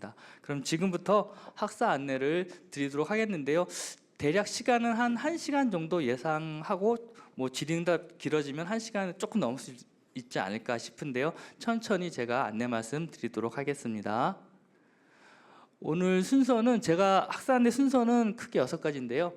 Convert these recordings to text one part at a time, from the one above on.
있습니다. 그럼 지금부터 학사 안내를 드리도록 하겠는데요. 대략 시간은 한 1시간 정도 예상하고 뭐 질의응답 길어지면 1시간 조금 넘을 수 있지 않을까 싶은데요. 천천히 제가 안내 말씀 드리도록 하겠습니다. 오늘 순서는 제가 학사 안내 순서는 크게 6가지인데요.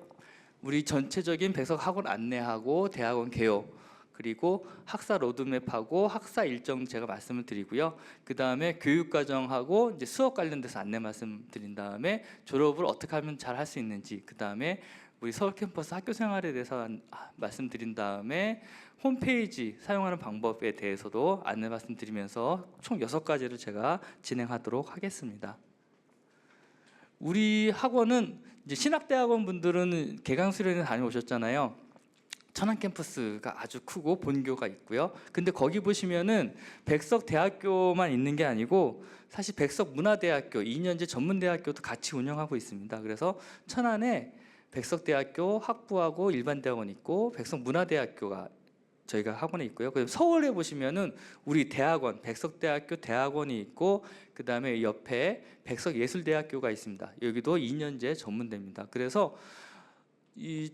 우리 전체적인 백석 학원 안내하고 대학원 개요, 그리고 학사 로드맵하고 학사 일정 제가 말씀을 드리고요. 그 다음에 교육과정하고 이제 수업 관련돼서 안내 말씀 드린 다음에 졸업을 어떻게 하면 잘 할 수 있는지, 그 다음에 우리 서울 캠퍼스 학교 생활에 대해서 말씀드린 다음에 홈페이지 사용하는 방법에 대해서도 안내 말씀드리면서 총 6가지를 제가 진행하도록 하겠습니다. 우리 학원은 이제 신학대학원 분들은 개강 수련회 다녀오셨잖아요. 천안 캠퍼스가 아주 크고 본교가 있고요. 근데 거기 보시면은 백석대학교만 있는 게 아니고 사실 백석문화대학교, 2년제 전문대학교도 같이 운영하고 있습니다. 그래서 천안에 백석대학교 학부하고 일반대학원이 있고 백석문화대학교가 저희가 학원에 있고요. 그리고 서울에 보시면은 우리 대학원, 백석대학교 대학원이 있고 그 다음에 옆에 백석예술대학교가 있습니다. 여기도 2년제 전문대입니다. 그래서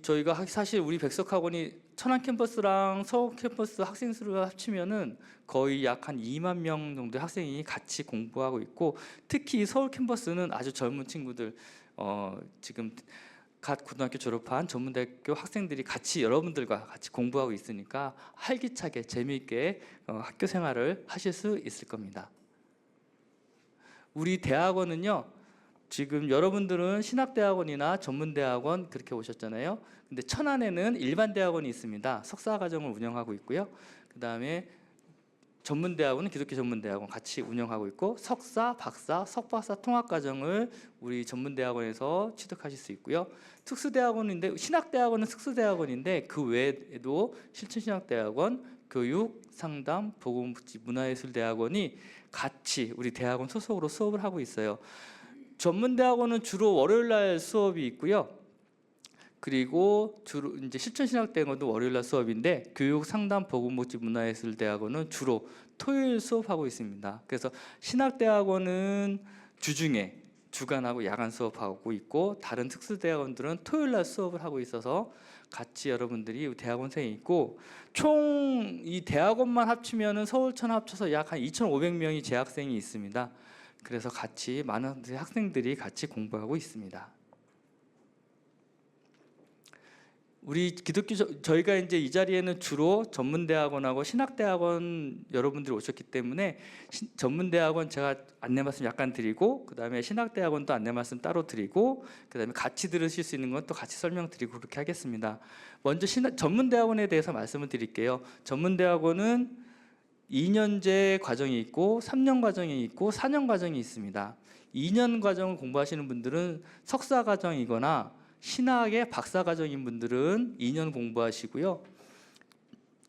저희가 사실 우리 백석학원이 천안 캠퍼스랑 서울 캠퍼스 학생 수를 합치면은 거의 약 한 2만 명 정도의 학생이 같이 공부하고 있고, 특히 서울 캠퍼스는 아주 젊은 친구들, 지금 갓 고등학교 졸업한 전문대학교 학생들이 같이 여러분들과 같이 공부하고 있으니까 활기차게 재미있게 학교 생활을 하실 수 있을 겁니다. 우리 대학원은요, 지금 여러분들은 신학대학원이나 전문대학원 그렇게 오셨잖아요. 근데 천안에는 일반대학원이 있습니다. 석사과정을 운영하고 있고요. 그 다음에 전문대학원은 기독교 전문대학원 같이 운영하고 있고, 석사, 박사, 석박사 통합과정을 우리 전문대학원에서 취득하실 수 있고요. 특수대학원인데, 신학대학원은 특수대학원인데 그 외에도 실천신학대학원, 교육, 상담, 보건복지, 문화예술대학원이 같이 우리 대학원 소속으로 수업을 하고 있어요. 전문대학원은 주로 월요일날 수업이 있고요. 그리고 주로 이제 실천신학대학원도 월요일날 수업인데, 교육, 상담, 보건복지, 문화예술대학원은 주로 토요일 수업하고 있습니다. 그래서 신학대학원은 주중에 주간하고 야간 수업하고 있고, 다른 특수대학원들은 토요일날 수업을 하고 있어서 같이 여러분들이 대학원생이 있고, 총 이 대학원만 합치면은 서울천 합쳐서 약 한 2,500명이 재학생이 있습니다. 그래서 같이 많은 학생들이 같이 공부하고 있습니다. 우리 기독교 저희가 이제 이 자리에는 주로 전문대학원하고 신학대학원 여러분들이 오셨기 때문에 전문대학원 제가 안내 말씀 약간 드리고, 그 다음에 신학대학원도 안내 말씀 따로 드리고, 그 다음에 같이 들으실 수 있는 건 또 같이 설명드리고 그렇게 하겠습니다. 먼저 전문대학원에 대해서 말씀을 드릴게요. 전문대학원은 2년제 과정이 있고 3년 과정이 있고 4년 과정이 있습니다. 2년 과정을 공부하시는 분들은 석사 과정이거나 신학의 박사 과정인 분들은 2년 공부하시고요.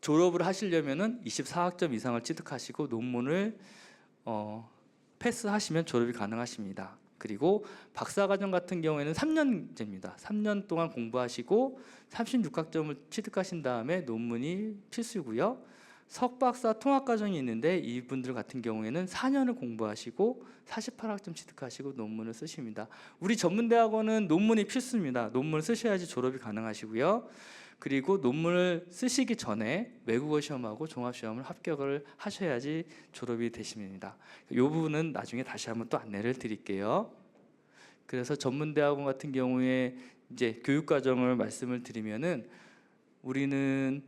졸업을 하시려면은 24학점 이상을 취득하시고 논문을 패스하시면 졸업이 가능하십니다. 그리고 박사 과정 같은 경우에는 3년제입니다. 3년 동안 공부하시고 36학점을 취득하신 다음에 논문이 필수고요. 석박사 통합과정이 있는데 이분들 같은 경우에는 4년을 공부하시고 48학점 취득하시고 논문을 쓰십니다. 우리 전문대학원은 논문이 필수입니다. 논문을 쓰셔야지 졸업이 가능하시고요. 그리고 논문을 쓰시기 전에 외국어 시험하고 종합시험을 합격을 하셔야지 졸업이 되십니다. 이 부분은 나중에 다시 한번 또 안내를 드릴게요. 그래서 전문대학원 같은 경우에 이제 교육과정을 말씀을 드리면은, 우리는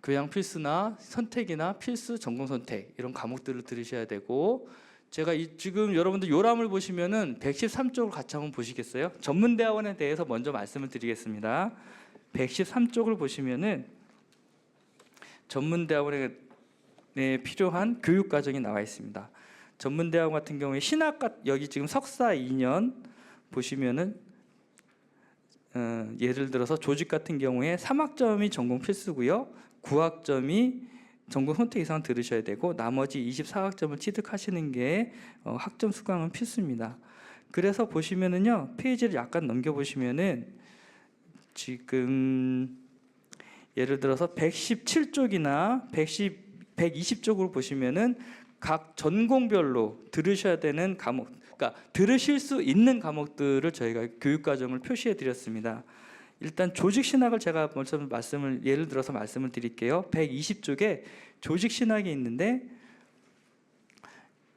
교양 필수나 선택이나 필수, 전공 선택 이런 과목들을 들으셔야 되고, 제가 지금 여러분들 요람을 보시면은 113쪽을 같이 한번 보시겠어요? 전문대학원에 대해서 먼저 말씀을 드리겠습니다. 113쪽을 보시면은 전문대학원에 필요한 교육과정이 나와 있습니다. 전문대학원 같은 경우에 여기 지금 석사 2년 보시면은 예를 들어서 조직 같은 경우에 3학점이 전공 필수고요. 9학점이 전공 선택 이상 들으셔야 되고, 나머지 24학점을 취득하시는 게 학점 수강은 필수입니다. 그래서 보시면은요, 페이지를 약간 넘겨보시면은 지금 예를 들어서 117쪽이나 120쪽으로 보시면은 각 전공별로 들으셔야 되는 과목, 그러니까 들으실 수 있는 과목들을 저희가 교육과정을 표시해 드렸습니다. 일단 조직신학을 제가 먼저 예를 들어서 말씀을 드릴게요. 120쪽에 조직신학이 있는데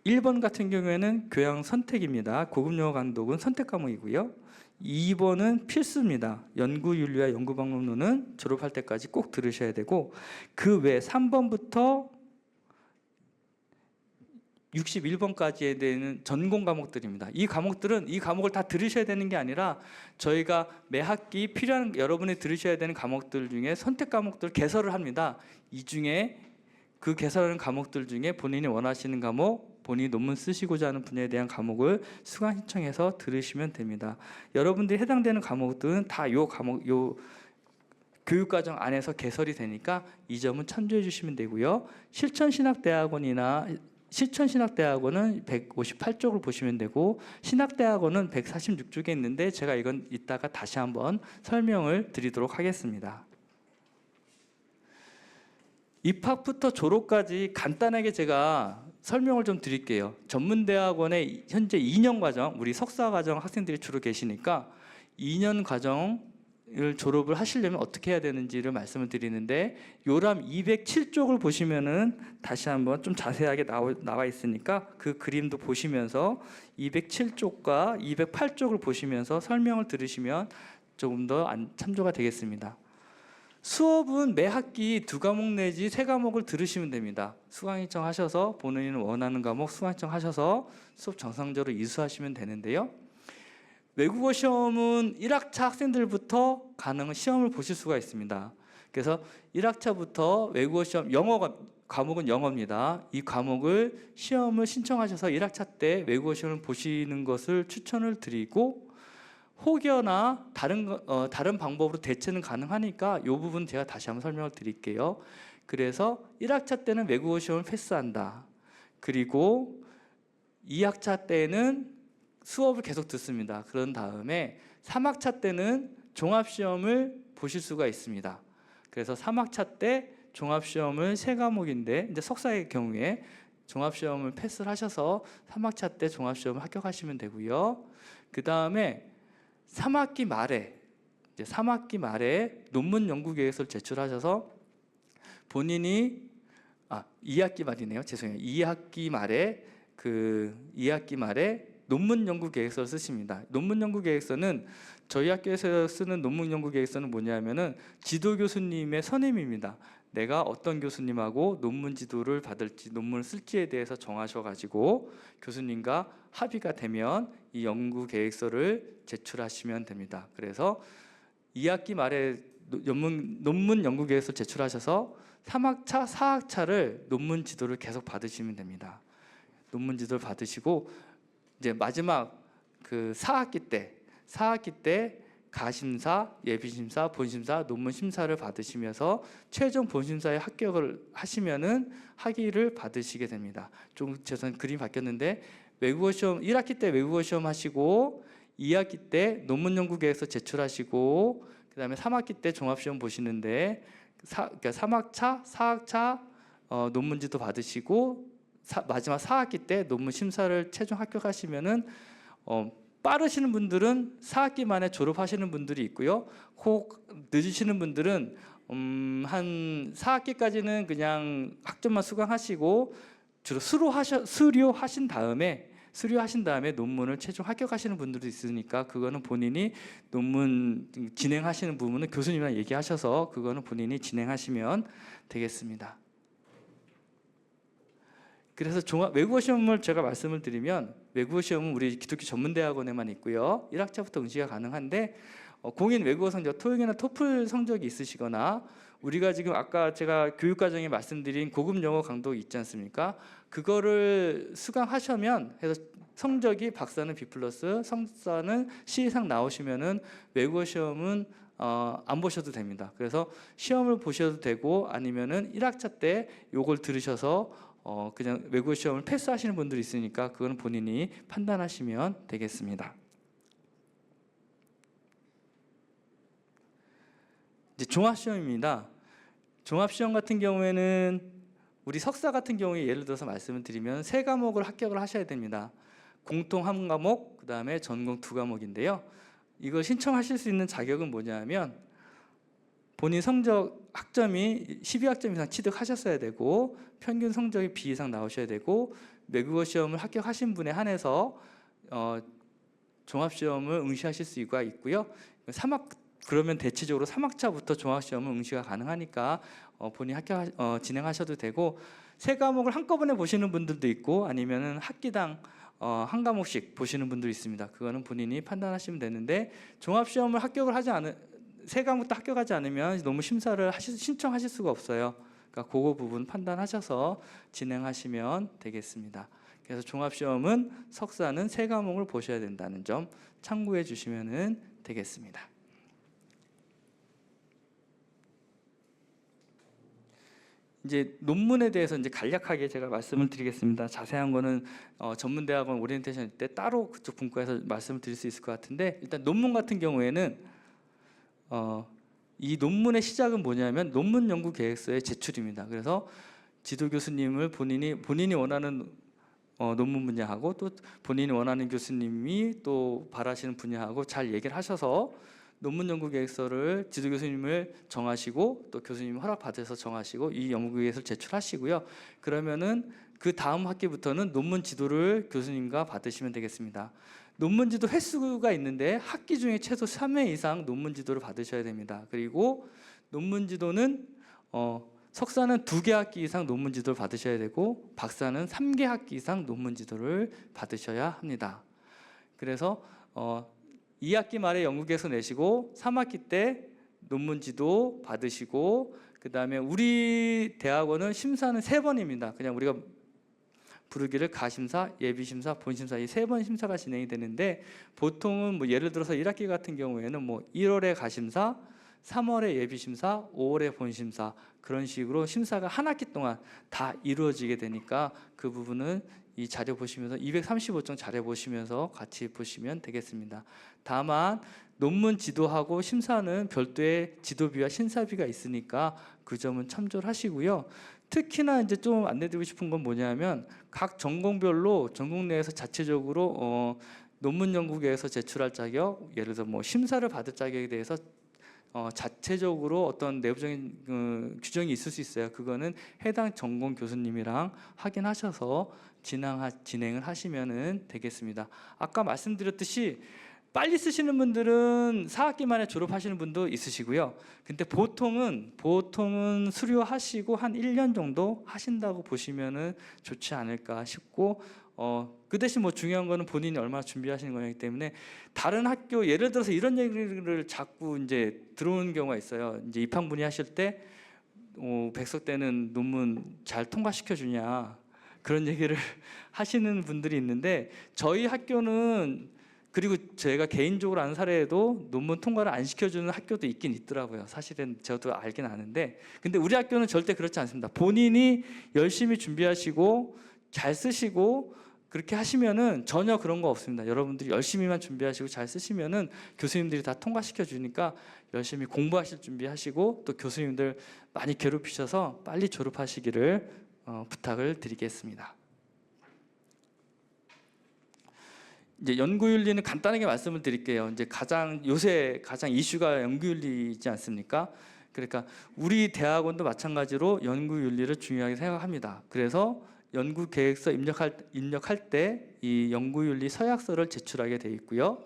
1번 같은 경우에는 교양 선택입니다. 고급영어 강독은 선택 과목이고요. 2번은 필수입니다. 연구윤리와 연구방법론은 졸업할 때까지 꼭 들으셔야 되고, 그 외 3번부터 61번까지에 되는 전공 과목들입니다. 이 과목을 다 들으셔야 되는 게 아니라 저희가 매 학기 필요한 여러분이 들으셔야 되는 과목들 중에 선택 과목들 개설을 합니다. 이 중에 그 개설하는 과목들 중에 본인이 원하시는 과목, 본인이 논문 쓰시고자 하는 분야에 대한 과목을 수강 신청해서 들으시면 됩니다. 여러분들이 해당되는 과목들은 다 요 교육과정 안에서 개설이 되니까 이 점은 참조해 주시면 되고요. 실천신학대학원은 158쪽을 보시면 되고, 신학대학원은 146쪽에 있는데 제가 이건 이따가 다시 한번 설명을 드리도록 하겠습니다. 입학부터 졸업까지 간단하게 제가 설명을 좀 드릴게요. 전문대학원의 현재 2년 과정, 우리 석사 과정 학생들이 주로 계시니까 2년 과정을 졸업을 하시려면 어떻게 해야 되는지를 말씀을 드리는데, 요람 207쪽을 보시면은 다시 한번 좀 자세하게 나와 있으니까 그 그림도 보시면서 207쪽과 208쪽을 보시면서 설명을 들으시면 조금 더 참조가 되겠습니다. 수업은 매 학기 2과목 내지 3과목을 들으시면 됩니다. 수강 신청하셔서 본인이 원하는 과목 수강 신청하셔서 수업 정상적으로 이수하시면 되는데요. 외국어 시험은 1학차 학생들부터 가능한 시험을 보실 수가 있습니다. 그래서 1학차부터 외국어 시험, 과목은 영어입니다. 이 과목을 시험을 신청하셔서 1학차 때 외국어 시험을 보시는 것을 추천을 드리고, 혹여나 다른 방법으로 대체는 가능하니까 이 부분 제가 다시 한번 설명을 드릴게요. 그래서 1학차 때는 외국어 시험을 패스한다. 그리고 2학차 때는 수업을 계속 듣습니다. 그런 다음에 3학차 때는 종합시험을 보실 수가 있습니다. 그래서 3학차 때 종합시험을 3과목인데, 이제 석사의 경우에 종합시험을 패스를 하셔서 3학차 때 종합시험을 합격하시면 되고요. 그 다음에 3학기 말에 논문 연구 계획서를 제출하셔서 본인이 2학기 말이네요. 죄송해요. 2학기 말에 논문 연구 계획서를 쓰십니다. 논문 연구 계획서는 저희 학교에서 쓰는 논문 연구 계획서는 뭐냐면은 지도 교수님의 선임입니다. 내가 어떤 교수님하고 논문 지도를 받을지, 논문을 쓸지에 대해서 정하셔가지고 교수님과 합의가 되면 이 연구 계획서를 제출하시면 됩니다. 그래서 2학기 말에 논문 연구 계획서 제출하셔서 3학차, 4학차를 논문 지도를 계속 받으시면 됩니다. 논문 지도를 받으시고 이제 마지막 그 4학기 때 가심사, 예비심사, 본심사, 논문 심사를 받으시면서 최종 본심사에 합격을 하시면은 학위를 받으시게 됩니다. 좀 죄송한 그림이 바뀌었는데, 외국어 시험 1학기 때 외국어 시험 하시고 2학기 때 논문 연구 계획서 제출하시고 그다음에 3학기 때 종합 시험 보시는데, 그러니까 3학차, 4학차 논문지도 받으시고 마지막 4학기 때 논문 심사를 최종 합격하시면은 빠르시는 분들은 4학기 만에 졸업하시는 분들이 있고요. 혹 늦으시는 분들은 한 4학기까지는 그냥 학점만 수강하시고 주로 수료하신 다음에 논문을 최종 합격하시는 분들도 있으니까, 그거는 본인이 논문 진행하시는 부분은 교수님이랑 얘기하셔서 그거는 본인이 진행하시면 되겠습니다. 그래서 외국어 시험을 제가 말씀을 드리면, 외국어 시험은 우리 기독교 전문대학원에만 있고요. 1학차부터 응시가 가능한데, 공인 외국어 성적, 토익이나 토플 성적이 있으시거나, 우리가 지금 아까 제가 교육과정에 말씀드린 고급 영어 강도 있지 않습니까? 그거를 수강하시면 해서 성적이 박사는 B+, 석사는 C 이상 나오시면은 외국어 시험은 안 보셔도 됩니다. 그래서 시험을 보셔도 되고, 아니면은 1학차 때 요걸 들으셔서 그냥 외국어 시험을 패스하시는 분들이 있으니까 그건 본인이 판단하시면 되겠습니다. 이제 종합시험입니다. 종합시험 같은 경우에는 우리 석사 같은 경우에 예를 들어서 말씀을 드리면 3과목을 합격을 하셔야 됩니다. 공통 한 과목, 그다음에 전공 두 과목인데요. 이걸 신청하실 수 있는 자격은 뭐냐면 본인 성적 학점이 12학점 이상 취득하셨어야 되고 평균 성적이 B 이상 나오셔야 되고 외국어 시험을 합격하신 분에 한해서 종합시험을 응시하실 수가 있고요. 그러면 대체적으로 3학차부터 종합시험을 응시가 가능하니까 본인 진행하셔도 되고, 세 과목을 한꺼번에 보시는 분들도 있고 아니면은 학기당 한 과목씩 보시는 분도 있습니다. 그거는 본인이 판단하시면 되는데, 종합시험을 세 과목 다 합격하지 않으면 너무 심사를 신청하실 수가 없어요. 그러니까 그거 부분 판단하셔서 진행하시면 되겠습니다. 그래서 종합시험은 석사는 세 과목을 보셔야 된다는 점 참고해 주시면 되겠습니다. 이제 논문에 대해서 이제 간략하게 제가 말씀을 드리겠습니다. 자세한 거는 전문대학원 오리엔테이션 때 따로 그쪽 분과에서 말씀을 드릴 수 있을 것 같은데, 일단 논문 같은 경우에는 이 논문의 시작은 뭐냐면 논문 연구 계획서의 제출입니다. 그래서 지도 교수님을 본인이 원하는 논문 분야하고 또 본인이 원하는 교수님이 또 바라시는 분야하고 잘 얘기를 하셔서 논문 연구 계획서를 지도 교수님을 정하시고 또 교수님 허락 받아서 정하시고 이 연구 계획서를 제출하시고요. 그러면은 그 다음 학기부터는 논문 지도를 교수님과 받으시면 되겠습니다. 논문 지도 횟수가 있는데 학기 중에 최소 3회 이상 논문 지도를 받으셔야 됩니다. 그리고 논문 지도는 석사는 2개 학기 이상 논문 지도를 받으셔야 되고 박사는 3개 학기 이상 논문 지도를 받으셔야 합니다. 그래서 2학기 말에 연구계획서 내시고 3학기 때 논문 지도 받으시고, 그 다음에 우리 대학원은 심사는 3번입니다. 그냥 우리가 부르기를 가심사, 예비심사, 본심사 이 3번 심사가 진행이 되는데, 보통은 뭐 예를 들어서 1학기 같은 경우에는 뭐 1월에 가심사, 3월에 예비심사, 5월에 본심사, 그런 식으로 심사가 한 학기 동안 다 이루어지게 되니까 그 부분은 이 자료 보시면서 235쪽 자료 보시면서 같이 보시면 되겠습니다. 다만 논문 지도하고 심사는 별도의 지도비와 심사비가 있으니까 그 점은 참조를 하시고요. 특히나 이제 좀 안내드리고 싶은 건 뭐냐면 각 전공별로 전공 내에서 자체적으로 논문 연구계에서 제출할 자격, 예를 들어 뭐 심사를 받을 자격에 대해서 자체적으로 어떤 내부적인 규정이 있을 수 있어요. 그거는 해당 전공 교수님이랑 확인하셔서 진행을 하시면 되겠습니다. 아까 말씀드렸듯이 빨리 쓰시는 분들은 4학기 만에 졸업하시는 분도 있으시고요. 근데 보통은 수료하시고 한 1년 정도 하신다고 보시면 좋지 않을까 싶고, 그 대신 뭐 중요한 거는 본인이 얼마나 준비하시는 거기 때문에 다른 학교, 예를 들어서 이런 얘기를 자꾸 이제 들어오는 경우가 있어요. 이제 입학 문의하실 때 백석 때는 논문 잘 통과시켜 주냐, 그런 얘기를 하시는 분들이 있는데, 저희 학교는, 그리고 제가 개인적으로 아는 사례에도 논문 통과를 안 시켜주는 학교도 있긴 있더라고요. 사실은 저도 알긴 아는데, 근데 우리 학교는 절대 그렇지 않습니다. 본인이 열심히 준비하시고 잘 쓰시고 그렇게 하시면은 전혀 그런 거 없습니다. 여러분들이 열심히만 준비하시고 잘 쓰시면은 교수님들이 다 통과시켜 주니까 열심히 공부하실 준비하시고 또 교수님들 많이 괴롭히셔서 빨리 졸업하시기를 부탁을 드리겠습니다. 이제 연구윤리는 간단하게 말씀을 드릴게요. 이제 요새 가장 이슈가 연구윤리이지 않습니까? 그러니까 우리 대학원도 마찬가지로 연구윤리를 중요하게 생각합니다. 그래서 연구계획서 입력할 때 이 연구윤리 서약서를 제출하게 돼 있고요.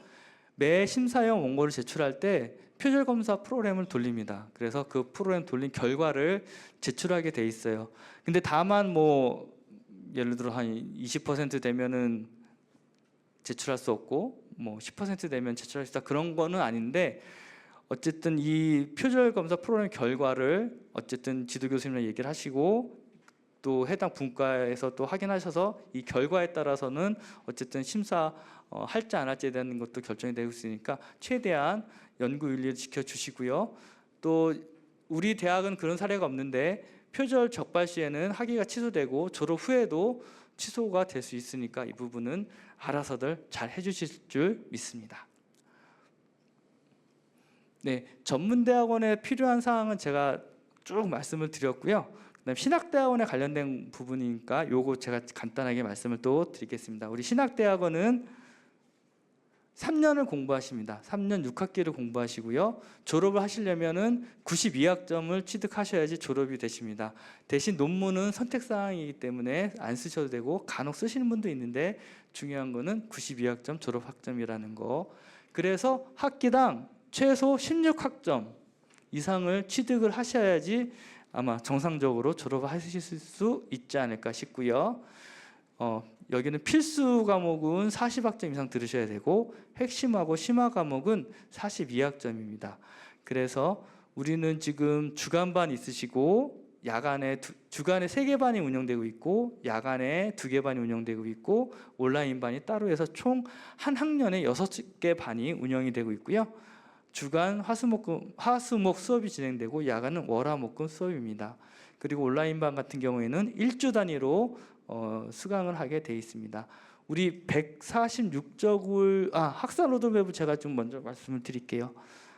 매 심사형 원고를 제출할 때 표절검사 프로그램을 돌립니다. 그래서 그 프로그램 돌린 결과를 제출하게 돼 있어요. 근데 다만 뭐 예를 들어 한 20% 되면은 제출할 수 없고 뭐 10% 되면 제출할 수 있다, 그런 거는 아닌데, 어쨌든 이 표절검사 프로그램 결과를 어쨌든 지도 교수님이랑 얘기를 하시고 또 해당 분과에서 또 확인하셔서 이 결과에 따라서는 어쨌든 심사 할지 안 할지에 대한 것도 결정이 되고 있으니까 최대한 연구윤리를 지켜주시고요. 또 우리 대학은 그런 사례가 없는데 표절 적발 시에는 학위가 취소되고 졸업 후에도 취소가 될 수 있으니까 이 부분은 알아서들 잘 해주실 줄 믿습니다. 네, 전문대학원에 필요한 사항은 제가 쭉 말씀을 드렸고요. 그다음 신학대학원에 관련된 부분이니까 요거 제가 간단하게 말씀을 또 드리겠습니다. 우리 신학대학원은 3년을 공부하십니다. 3년 6학기를 공부하시고요. 졸업을 하시려면은 92학점을 취득하셔야지 졸업이 되십니다. 대신 논문은 선택사항이기 때문에 안 쓰셔도 되고 간혹 쓰시는 분도 있는데 중요한 거는 92학점 졸업학점이라는 거. 그래서 학기당 최소 16학점 이상을 취득을 하셔야지 아마 정상적으로 졸업하실 수 있지 않을까 싶고요. 여기는 필수 과목은 40학점 이상 들으셔야 되고 핵심하고 심화 과목은 42학점입니다. 그래서 우리는 지금 주간반 있으시고 야간에 주간에 3개 반이 운영되고 있고 야간에 2개 반이 운영되고 있고 온라인 반이 따로 해서 총 한 학년에 6개 반이 운영이 되고 있고요. 주간 화수목 수업이 진행되고 야간은 월화목금 수업입니다. 그리고 온라인 반 같은 경우에는 1주 단위로 수강을 하게 돼 있습니다. 우리 146쪽을 학사 로드맵을 제가 좀 먼저 말씀을 드릴게요.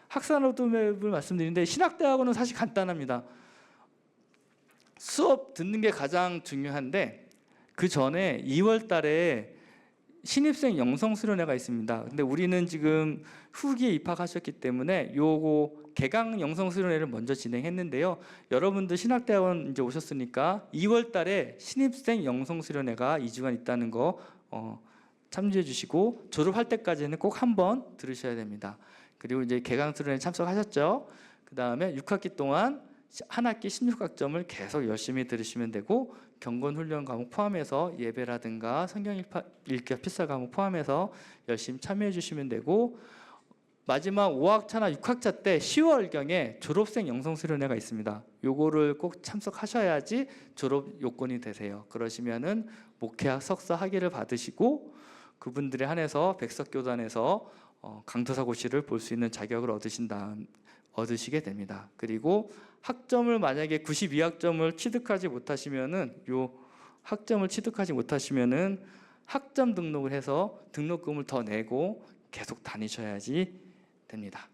학사 로드맵을 말씀드리는데 신학대학원은 사실 간단합니다. 수업 듣는 게 가장 중요한데 그 전에 2월 달에 신입생 영성 수련회가 있습니다. 근데 우리는 지금 후기에 입학하셨기 때문에 요거 개강 영성 수련회를 먼저 진행했는데요. 여러분들 신학대학원 이제 오셨으니까 2월 달에 신입생 영성 수련회가 2주간 있다는 거 참조해 주시고 졸업할 때까지는 꼭 한번 들으셔야 됩니다. 그리고 이제 개강 수련회 참석하셨죠? 그다음에 6학기 동안 한 학기 16학점을 계속 열심히 들으시면 되고 경건훈련 과목 포함해서 예배라든가 성경 읽기 필사 과목 포함해서 열심히 참여해 주시면 되고 마지막 5학차나 6학차 때 10월경에 졸업생 영성 수련회가 있습니다. 요거를 꼭 참석하셔야지 졸업 요건이 되세요. 그러시면은 목회학 석사 학위를 받으시고 그분들에 한해서 백석교단에서 강도사고시를 볼 수 있는 자격을 얻으시게 됩니다. 그리고 학점을 만약에 92학점을 취득하지 못하시면은 학점 등록을 해서 등록금을 더 내고 계속 다니셔야지 됩니다.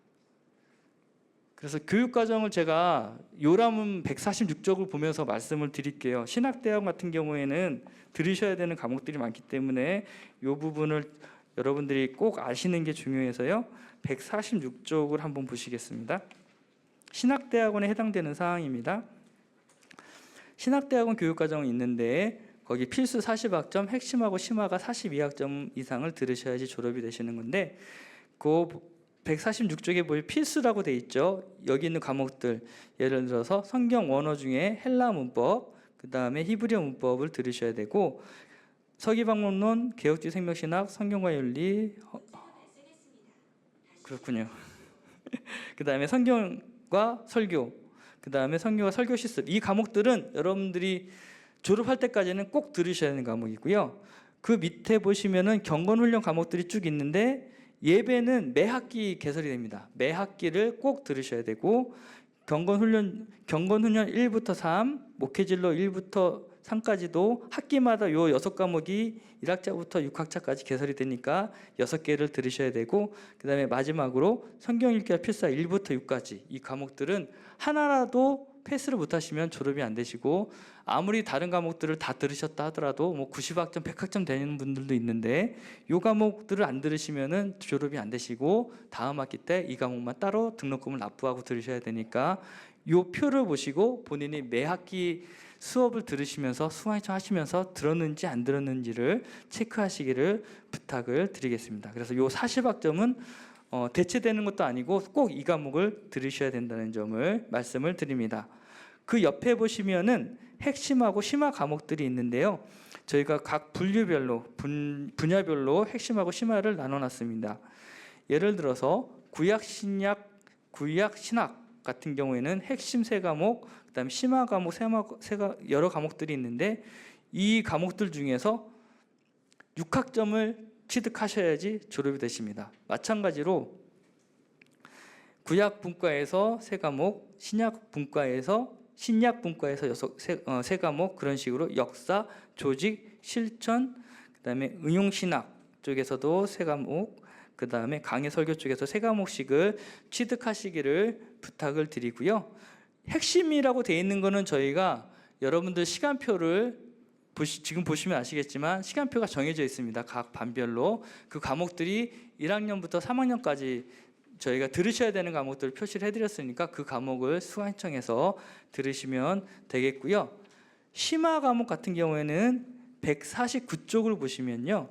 그래서 교육과정을 제가 요람은 146쪽을 보면서 말씀을 드릴게요. 신학대학 같은 경우에는 들으셔야 되는 과목들이 많기 때문에 이 부분을 여러분들이 꼭 아시는 게 중요해서요. 146쪽을 한번 보시겠습니다. 신학대학원에 해당되는 사항입니다. 신학대학원 교육과정이 있는데 거기 필수 40학점, 핵심하고 심화가 42학점 이상을 들으셔야지 졸업이 되시는 건데 그 146쪽에 보면 필수라고 돼 있죠. 여기 있는 과목들 예를 들어서 성경 원어 중에 헬라 문법, 그 다음에 히브리어 문법을 들으셔야 되고 서기방법론, 개혁주의 생명신학, 성경과 윤리 그렇군요. 그 다음에 성경과 설교, 그 다음에 성경과 설교 실습 이 과목들은 여러분들이 졸업할 때까지는 꼭 들으셔야 하는 과목이고요. 그 밑에 보시면은 경건훈련 과목들이 쭉 있는데 예배는 매 학기 개설이 됩니다. 매 학기를 꼭 들으셔야 되고 경건훈련 1부터 3, 목회진로 1부터 3까지도 학기마다 요 6과목이 1학차부터 6학차까지 개설이 되니까 6개를 들으셔야 되고 그다음에 마지막으로 성경 읽기와 필사 1부터 6까지 이 과목들은 하나라도 패스를 못하시면 졸업이 안 되시고 아무리 다른 과목들을 다 들으셨다 하더라도 뭐 90학점, 100학점 되는 분들도 있는데 이 과목들을 안 들으시면은 졸업이 안 되시고 다음 학기 때 이 과목만 따로 등록금을 납부하고 들으셔야 되니까 이 표를 보시고 본인이 매 학기 수업을 들으시면서 수강하시면서 들었는지 안 들었는지를 체크하시기를 부탁을 드리겠습니다. 그래서 이 40학점은 대체되는 것도 아니고 꼭 이 과목을 들으셔야 된다는 점을 말씀을 드립니다. 그 옆에 보시면은 핵심하고 심화 과목들이 있는데요. 저희가 각 분류별로 분야별로 핵심하고 심화를 나눠놨습니다. 예를 들어서 구약 신약 같은 경우에는 핵심 3과목, 그다음에 심화 과목 여러 과목들이 있는데 이 과목들 중에서 6학점을 취득하셔야지 졸업이 되십니다. 마찬가지로 구약 분과에서 3과목, 신약 분과에서 3과목 그런 식으로 역사, 조직, 실천, 그다음에 응용 신학 쪽에서도 3과목, 그다음에 강의 설교 쪽에서 3과목씩을 취득하시기를 부탁을 드리고요. 핵심이라고 되어 있는 거는 저희가 여러분들 시간표를 지금 보시면 아시겠지만 시간표가 정해져 있습니다. 각 반별로 그 과목들이 1학년부터 3학년까지 저희가 들으셔야 되는 과목들을 표시를 해드렸으니까 그 과목을 수강 신청해서 들으시면 되겠고요. 심화 과목 같은 경우에는 149쪽을 보시면요,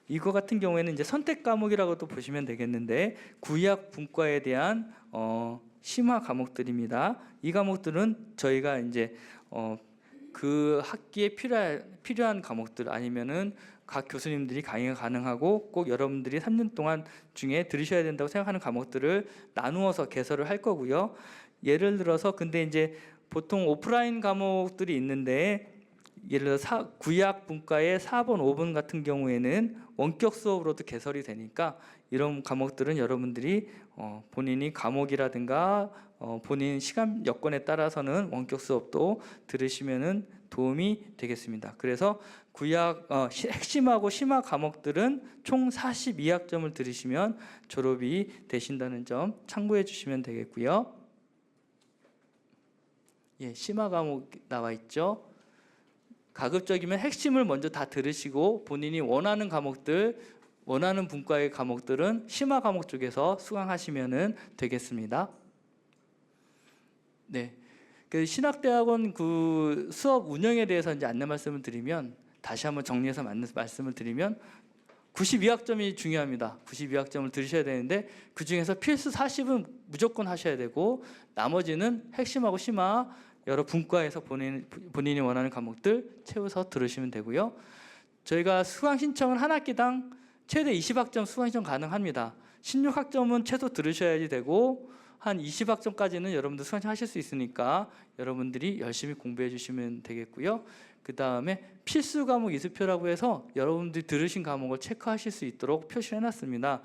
이거 같은 경우에는 이제 선택 과목이라고도 보시면 되겠는데 구약 분과에 대한 심화 과목들입니다. 이 과목들은 저희가 이제 그 학기에 필요한 과목들 아니면은 각 교수님들이 강의가 가능하고 꼭 여러분들이 3년 동안 중에 들으셔야 된다고 생각하는 과목들을 나누어서 개설을 할 거고요. 예를 들어서 근데 이제 보통 오프라인 과목들이 있는데 예를 들어 구약 분과의 4번, 5번 같은 경우에는 원격 수업으로도 개설이 되니까 이런 과목들은 여러분들이 본인이 과목이라든가 본인 시간 여건에 따라서는 원격 수업도 들으시면은 도움이 되겠습니다. 그래서 구약 핵심하고 심화 과목들은 총 42학점을 들으시면 졸업이 되신다는 점 참고해 주시면 되겠고요. 예, 심화 과목 나와 있죠. 가급적이면 핵심을 먼저 다 들으시고 본인이 원하는 과목들, 원하는 분과의 과목들은 심화 과목 쪽에서 수강하시면 되겠습니다. 네, 그 신학대학원 그 수업 운영에 대해서 이제 안내 말씀을 드리면 다시 한번 정리해서 말씀을 드리면 92학점이 중요합니다. 92학점을 들으셔야 되는데 그 중에서 필수 40은 무조건 하셔야 되고 나머지는 핵심하고 심화 여러 분과에서 본인이 원하는 과목들 채워서 들으시면 되고요. 저희가 수강 신청은 한 학기당 최대 20학점 수강 신청 가능합니다. 16학점은 최소 들으셔야지 되고 한 20학점까지는 여러분들 수강 신청하실 수 있으니까 여러분들이 열심히 공부해 주시면 되겠고요. 그 다음에 필수 과목 이수표라고 해서 여러분들이 들으신 과목을 체크하실 수 있도록 표시를 해놨습니다.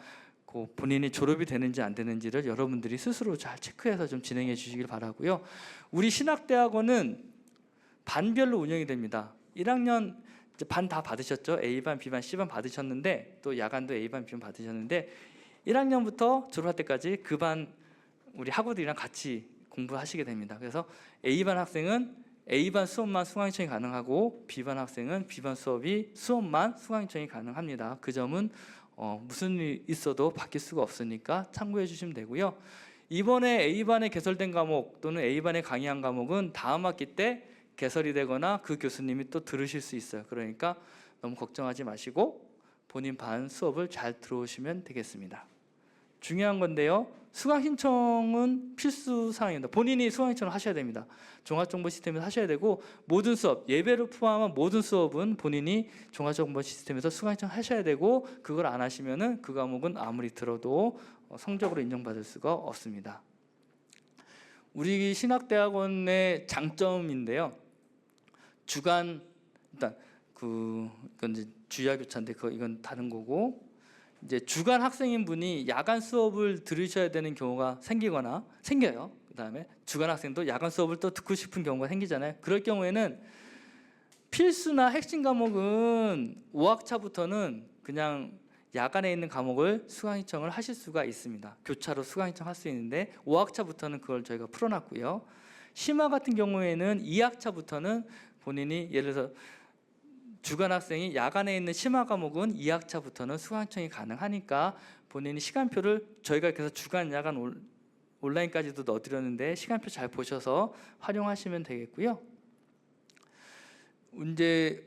본인이 졸업이 되는지 안 되는지를 여러분들이 스스로 잘 체크해서 좀 진행해 주시길 바라고요. 우리 신학대학원은 반별로 운영이 됩니다. 1학년 반 다 받으셨죠? A반, B반, C반 받으셨는데 또 야간도 A반, B반 받으셨는데 1학년부터 졸업할 때까지 그 반 우리 학우들이랑 같이 공부하시게 됩니다. 그래서 A반 학생은 A반 수업만 수강 신청이 가능하고 B반 학생은 B반 수업만 수강 신청이 가능합니다. 그 점은 무슨 일 있어도 바뀔 수가 없으니까 참고해 주시면 되고요. 이번에 A반에 개설된 과목 또는 A반에 강의한 과목은 다음 학기 때 개설이 되거나 그 교수님이 또 들으실 수 있어요. 그러니까 너무 걱정하지 마시고 본인 반 수업을 잘 들어오시면 되겠습니다. 중요한 건데요. 수강 신청은 필수 사항입니다. 본인이 수강 신청을 하셔야 됩니다. 종합정보 시스템에서 하셔야 되고 모든 수업, 예배를 포함한 모든 수업은 본인이 종합정보 시스템에서 수강 신청하셔야 되고 그걸 안 하시면은 그 과목은 아무리 들어도 성적으로 인정받을 수가 없습니다. 우리 신학대학원의 장점인데요. 주간 일단 이건 이제 주야교차인데 이건 다른 거고 이제 주간 학생인 분이 야간 수업을 들으셔야 되는 경우가 생겨요. 그다음에 주간 학생도 야간 수업을 또 듣고 싶은 경우가 생기잖아요. 그럴 경우에는 필수나 핵심 과목은 5학차부터는 그냥 야간에 있는 과목을 수강 신청을 하실 수가 있습니다. 교차로 수강 신청할 수 있는데 5학차부터는 그걸 저희가 풀어놨고요. 심화 같은 경우에는 2학차부터는 본인이 예를 들어서 주간 학생이 야간에 있는 심화 과목은 2학차부터는 수강 신청이 가능하니까 본인이 시간표를 저희가 그래서 주간, 야간, 온라인까지도 넣어드렸는데 시간표 잘 보셔서 활용하시면 되겠고요. 이제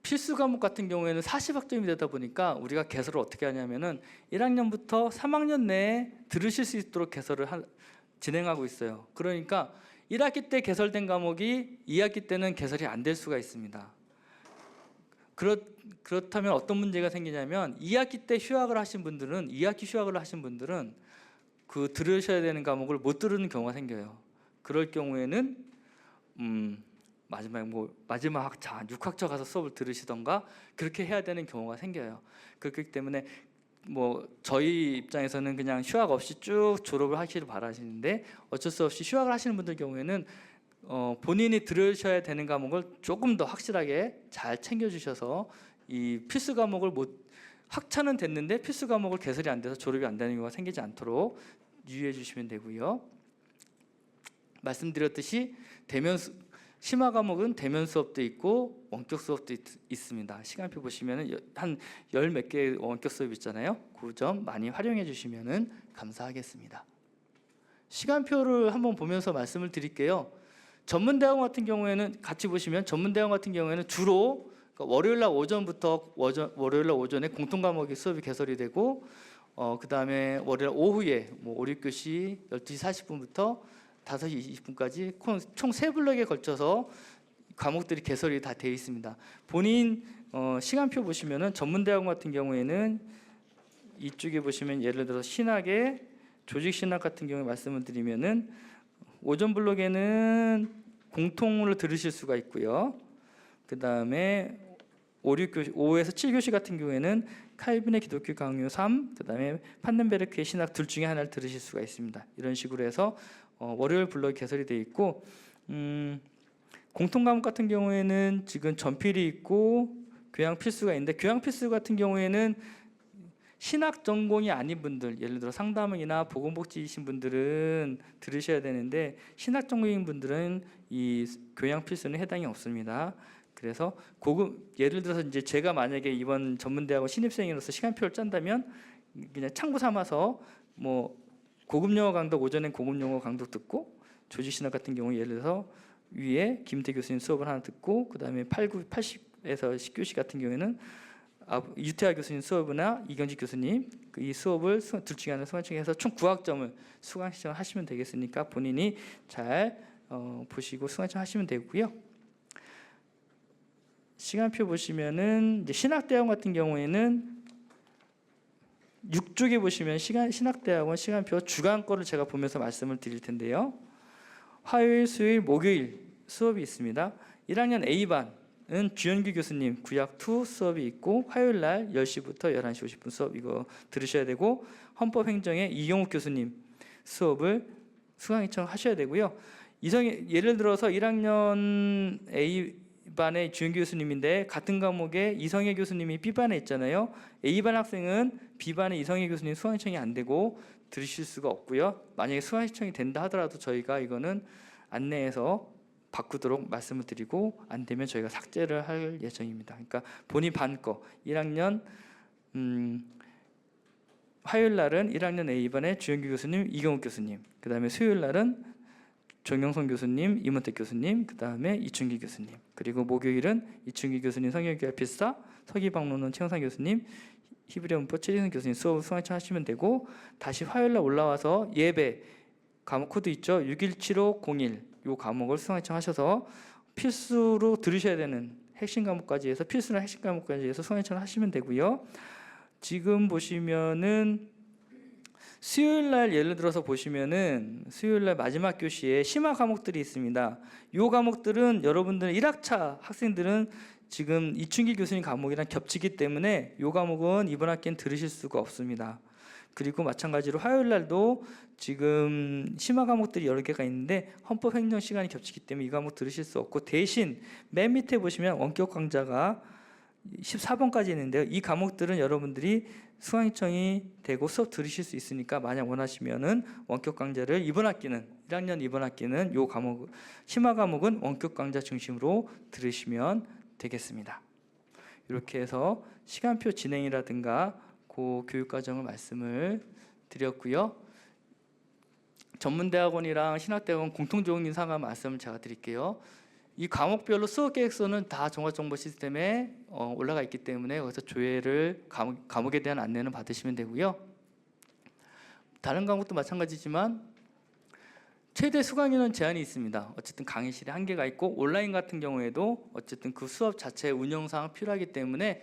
필수 과목 같은 경우에는 40학점이 되다 보니까 우리가 개설을 어떻게 하냐면은 1학년부터 3학년 내에 들으실 수 있도록 개설을 진행하고 있어요. 그러니까 1학기 때 개설된 과목이 2학기 때는 개설이 안 될 수가 있습니다. 그렇다면 어떤 문제가 생기냐면 2학기 때 휴학을 하신 분들은 2학기 휴학을 하신 분들은 그 들으셔야 되는 과목을 못 들으는 경우가 생겨요. 그럴 경우에는 마지막 학차 6학차 가서 수업을 들으시던가 그렇게 해야 되는 경우가 생겨요. 그렇기 때문에 저희 입장에서는 그냥 휴학 없이 쭉 졸업을 하시길 바라시는데 어쩔 수 없이 휴학을 하시는 분들 경우에는 본인이 들으셔야 되는 과목을 조금 더 확실하게 잘 챙겨주셔서 이 필수 과목을 학차는 됐는데 필수 과목을 개설이 안 돼서 졸업이 안 되는 경우가 생기지 않도록 유의해 주시면 되고요. 말씀드렸듯이 심화 과목은 대면 수업도 있고 원격 수업도 있습니다. 시간표 보시면은 한 열 몇 개의 원격 수업 있잖아요. 그 점 많이 활용해 주시면은 감사하겠습니다. 시간표를 한번 보면서 말씀을 드릴게요. 전문대학원 같은 경우에는 같이 보시면 전문대학원 같은 경우에는 주로 월요일 날 오전부터 월요일 날 오전에 공통 과목이 수업이 개설이 되고 그다음에 월요일 오후에 뭐 5, 6교시 12시 40분부터 5시 20분까지 총 3블럭에 걸쳐서 과목들이 개설이 다 되어 있습니다. 본인 시간표 보시면은 전문대학원 같은 경우에는 이쪽에 보시면 예를 들어 신학의 조직신학 같은 경우에 말씀을 드리면은 오전 블록에는 공통으로 들으실 수가 있고요. 그 다음에 5에서 7교시 같은 경우에는 칼빈의 기독교 강요 3, 그 다음에 판덴베르크의 신학 둘 중에 하나를 들으실 수가 있습니다. 이런 식으로 해서 월요일 블록이 개설이 되어 있고 공통 과목 같은 경우에는 지금 전필이 있고 교양 필수가 있는데 교양 필수 같은 경우에는 신학 전공이 아닌 분들, 예를 들어 상담이나 보건복지이신 분들은 들으셔야 되는데 신학 전공인 분들은 이 교양 필수는 해당이 없습니다. 그래서 예를 들어서 이제 제가 만약에 이번 전문대학원 신입생으로서 시간표를 짠다면 그냥 참고 삼아서 뭐 고급 영어 강독 오전엔 고급 영어 강독 듣고 조직신학 같은 경우 예를 들어서 위에 김태 교수님 수업을 하나 듣고 그 다음에 80에서 10교시 같은 경우에는 유태하 교수님 수업이나 이경직 교수님 이 수업을 둘 중에 하나 수강청해서 총 9학점을 수강 신청하시면 되겠으니까 본인이 잘 보시고 수강 신청하시면 되고요. 시간표 보시면은 이제 신학대학원 같은 경우에는 6쪽에 보시면 신학대학원 시간표 주간 거를 제가 보면서 말씀을 드릴 텐데요. 화요일, 수요일, 목요일 수업이 있습니다. 1학년 A반은 주현규 교수님 구약2 수업이 있고 화요일 날 10시부터 11시 50분 수업 이거 들으셔야 되고 헌법행정의 이경욱 교수님 수업을 수강 신청하셔야 되고요. 예를 들어서 1학년 A반의 주현규 교수님인데 같은 과목에 이성애 교수님이 B반에 있잖아요. A반 학생은 B반의 이성애 교수님 수강 신청이 안 되고 들으실 수가 없고요. 만약에 수강 신청이 된다 하더라도 저희가 이거는 안내해서 바꾸도록 말씀을 드리고 안 되면 저희가 삭제를 할 예정입니다. 그러니까 본인 반 거 1학년 화요일 날은 1학년 A반의 주현규 교수님, 이경욱 교수님, 그 다음에 수요일 날은 정영선 교수님, 임원택 교수님, 그 다음에 이춘기 교수님, 그리고 목요일은 이춘기 교수님 성경교회 필사, 서기방론론 최영상 교수님, 히브리어 문법 최진선 교수님 수업을 수강 신청하시면 되고 다시 화요일 날 올라와서 예배 과목 코드 있죠? 617501 이 과목을 수강 신청하셔서 필수로 들으셔야 되는 핵심 과목까지 해서 필수나 핵심 과목까지 해서 수강 신청하시면 되고요. 지금 보시면은 수요일 날 예를 들어서 보시면은 수요일 날 마지막 교시에 심화 과목들이 있습니다. 이 과목들은 여러분들 1학차 학생들은 지금 이춘기 교수님 과목이랑 겹치기 때문에 이 과목은 이번 학기엔 들으실 수가 없습니다. 그리고 마찬가지로 화요일 날도 지금 심화 과목들이 여러 개가 있는데 헌법 행정 시간이 겹치기 때문에 이 과목 들으실 수 없고 대신 맨 밑에 보시면 원격 강좌가 14번까지 있는데요. 이 과목들은 여러분들이 수강 신청이 되고 수업 들으실 수 있으니까 만약 원하시면은 원격 강좌를 이번 학기는 1학년 이번 학기는 요 과목 심화 과목은 원격 강좌 중심으로 들으시면 되겠습니다. 이렇게 해서 시간표 진행이라든가 그 교육 과정을 말씀을 드렸고요. 전문대학원이랑 신학대학원 공통적인 상황 말씀을 제가 드릴게요. 이 과목별로 수업 계획서는 다 종합정보 시스템에 올라가 있기 때문에 거기서 조회를 과목에 대한 안내는 받으시면 되고요. 다른 과목도 마찬가지지만 최대 수강 인원 제한이 있습니다. 어쨌든 강의실에 한계가 있고 온라인 같은 경우에도 어쨌든 그 수업 자체 운영상 필요하기 때문에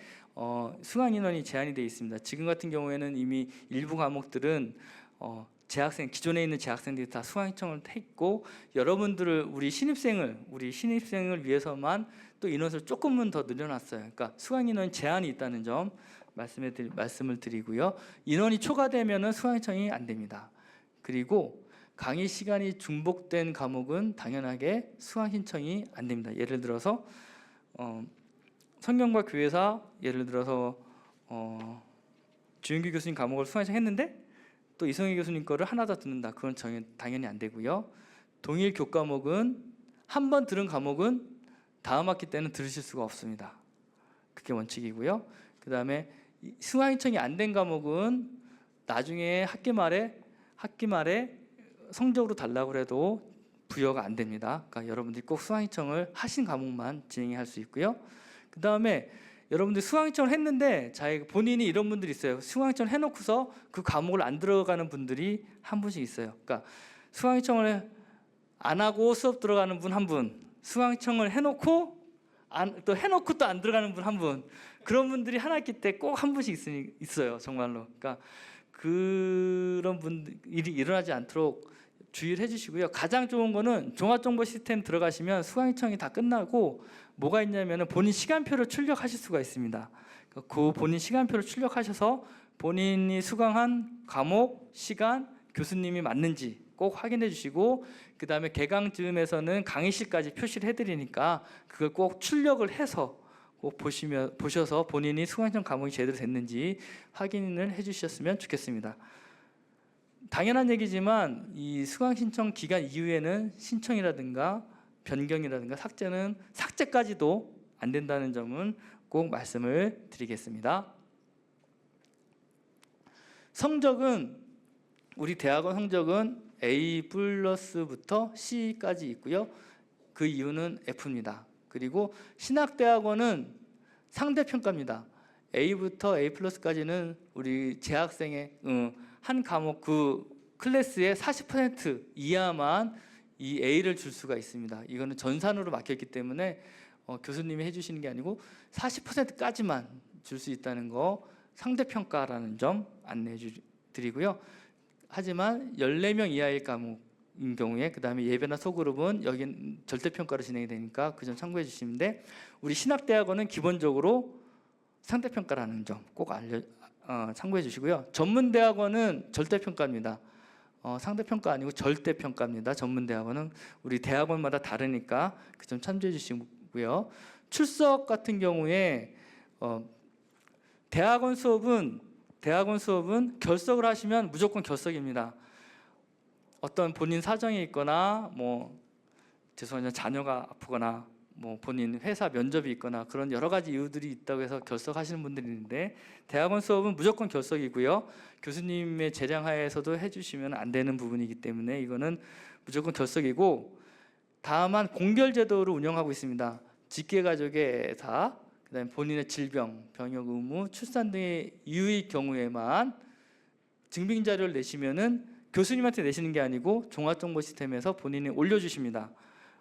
수강 인원이 제한이 되어 있습니다. 지금 같은 경우에는 이미 일부 과목들은 기존에 있는 재학생들이 다 수강 신청을 했고 여러분들을 우리 신입생을 위해서만 또 인원수를 조금은 더 늘려놨어요. 그러니까 수강 인원 제한이 있다는 점 말씀을 드리고요. 인원이 초과되면은 수강 신청이 안 됩니다. 그리고 강의 시간이 중복된 과목은 당연하게 수강 신청이 안 됩니다. 예를 들어서 성경과 교회사 예를 들어서 주윤규 교수님 과목을 수강 신청했는데 또 이성희 교수님 거를 하나 더 듣는다. 그건 당연히 안 되고요. 동일 교과목은 한 번 들은 과목은 다음 학기 때는 들으실 수가 없습니다. 그게 원칙이고요. 그 다음에 수강 신청이 안 된 과목은 나중에 학기 말에 성적으로 달라고 해도 부여가 안 됩니다. 그러니까 여러분들이 꼭 수강 신청을 하신 과목만 진행할 수 있고요. 그 다음에 여러분들이 수강 신청을 했는데 본인이 이런 분들이 있어요. 수강 신청을 해놓고서 그 과목을 안 들어가는 분들이 한 분씩 있어요. 그러니까 수강 신청을 안 하고 수업 들어가는 분 한 분, 수강 신청을 해놓고 또 해놓고 또 안 들어가는 분 한 분, 그런 분들이 한 학기 때 꼭 한 분씩 있어요. 정말로. 그러니까 그런 분들이 일어나지 않도록 주의를 해주시고요. 가장 좋은 거는 종합정보 시스템 들어가시면 수강 신청이 다 끝나고 뭐가 있냐면 본인 시간표를 출력하실 수가 있습니다. 그 본인 시간표를 출력하셔서 본인이 수강한 과목, 시간, 교수님이 맞는지 꼭 확인해 주시고, 그 다음에 개강즈음에서는 강의실까지 표시를 해드리니까 그걸 꼭 출력을 해서 꼭 보셔서 본인이 수강 신청 과목이 제대로 됐는지 확인을 해주셨으면 좋겠습니다. 당연한 얘기지만 이 수강 신청 기간 이후에는 신청이라든가 변경이라든가 삭제까지도 안 된다는 점은 꼭 말씀을 드리겠습니다. 성적은 우리 대학원 성적은 A+부터 C까지 있고요. 그 이유는 F입니다. 그리고 신학대학원은 상대평가입니다. A부터 A+까지는 우리 재학생의 한 과목 그 클래스의 40% 이하만 이 A를 줄 수가 있습니다. 이거는 전산으로 막혔기 때문에 교수님이 해주시는 게 아니고 40%까지만 줄 수 있다는 거, 상대평가라는 점 안내해 드리고요. 하지만 14명 이하의 과목인 경우에 그 다음에 예배나 소그룹은 여긴 절대평가로 진행이 되니까 그 점 참고해 주시는데, 우리 신학대학원은 기본적으로 상대평가라는 점 꼭 참고해 주시고요. 전문대학원은 절대평가입니다. 상대평가 아니고 절대평가입니다. 전문대학원은 우리 대학원마다 다르니까 그 점 참조해 주시고요. 출석 같은 경우에 대학원 수업은 결석을 하시면 무조건 결석입니다. 어떤 본인 사정이 있거나 죄송합니다, 자녀가 아프거나 본인 회사 면접이 있거나 그런 여러 가지 이유들이 있다고 해서 결석하시는 분들이 있는데, 대학원 수업은 무조건 결석이고요. 교수님의 재량하에서도 해주시면 안 되는 부분이기 때문에 이거는 무조건 결석이고, 다만 공결 제도를 운영하고 있습니다. 직계가족의 애사, 그다음에 본인의 질병, 병역 의무, 출산 등의 이유의 경우에만 증빙 자료를 내시면은 교수님한테 내시는 게 아니고 종합정보 시스템에서 본인이 올려주십니다.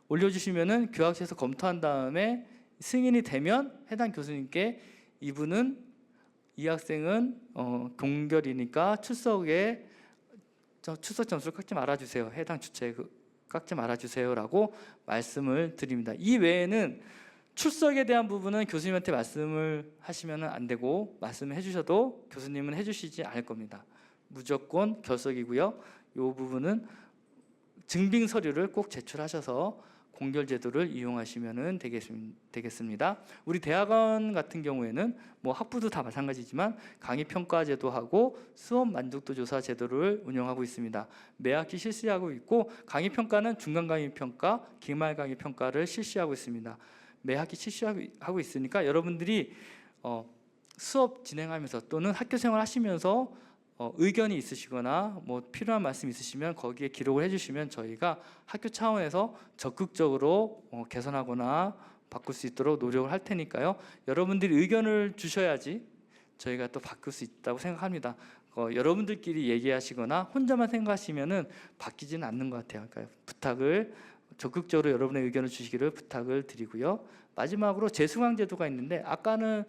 올려주시면은 교학처에서 검토한 다음에 승인이 되면 해당 교수님께 이 학생은 공결이니까 출석 점수를 깎지 말아주세요. 해당 주체에 깎지 말아주세요라고 말씀을 드립니다. 이 외에는 출석에 대한 부분은 교수님한테 말씀을 하시면 안 되고, 말씀을 해주셔도 교수님은 해주시지 않을 겁니다. 무조건 결석이고요. 이 부분은 증빙 서류를 꼭 제출하셔서 공결 제도를 이용하시면 되겠습니다. 우리 대학원 같은 경우에는 학부도 다 마찬가지지만 강의 평가 제도하고 수업 만족도 조사 제도를 운영하고 있습니다. 매 학기 실시하고 있고, 강의 평가는 중간 강의 평가, 기말 강의 평가를 실시하고 있습니다. 매 학기 실시하고 있으니까 여러분들이 수업 진행하면서 또는 학교 생활 하시면서 의견이 있으시거나 필요한 말씀 있으시면 거기에 기록을 해주시면 저희가 학교 차원에서 적극적으로 개선하거나 바꿀 수 있도록 노력을 할 테니까요. 여러분들이 의견을 주셔야지 저희가 또 바꿀 수 있다고 생각합니다. 여러분들끼리 얘기하시거나 혼자만 생각하시면은 바뀌지는 않는 것 같아요. 그러니까 부탁을 적극적으로 여러분의 의견을 주시기를 부탁을 드리고요. 마지막으로 재수강 제도가 있는데, 아까는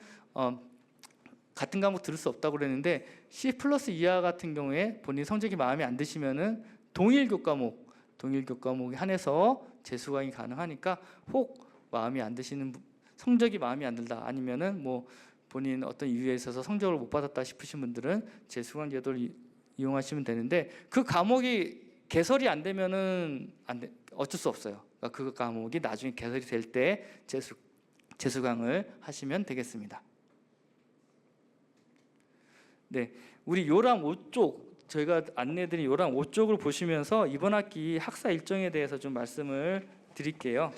같은 과목 들을 수 없다고 그랬는데 C+ 이하 같은 경우에 본인 성적이 마음에 안 드시면은 동일 교과목에 한해서 재수강이 가능하니까, 혹 마음이 안 드시는 성적이 마음에 안 들다, 아니면은 본인 어떤 이유에 있어서 성적을 못 받았다 싶으신 분들은 재수강 제도를 이용하시면 되는데, 그 과목이 개설이 안 되면은 어쩔 수 없어요. 그러니까 그 과목이 나중에 개설이 될 때 재수강을 하시면 되겠습니다. 네, 우리 요람 5쪽, 저희가 안내드린 요람 5쪽을 보시면서 이번 학기 학사 일정에 대해서 좀 말씀을 드릴게요.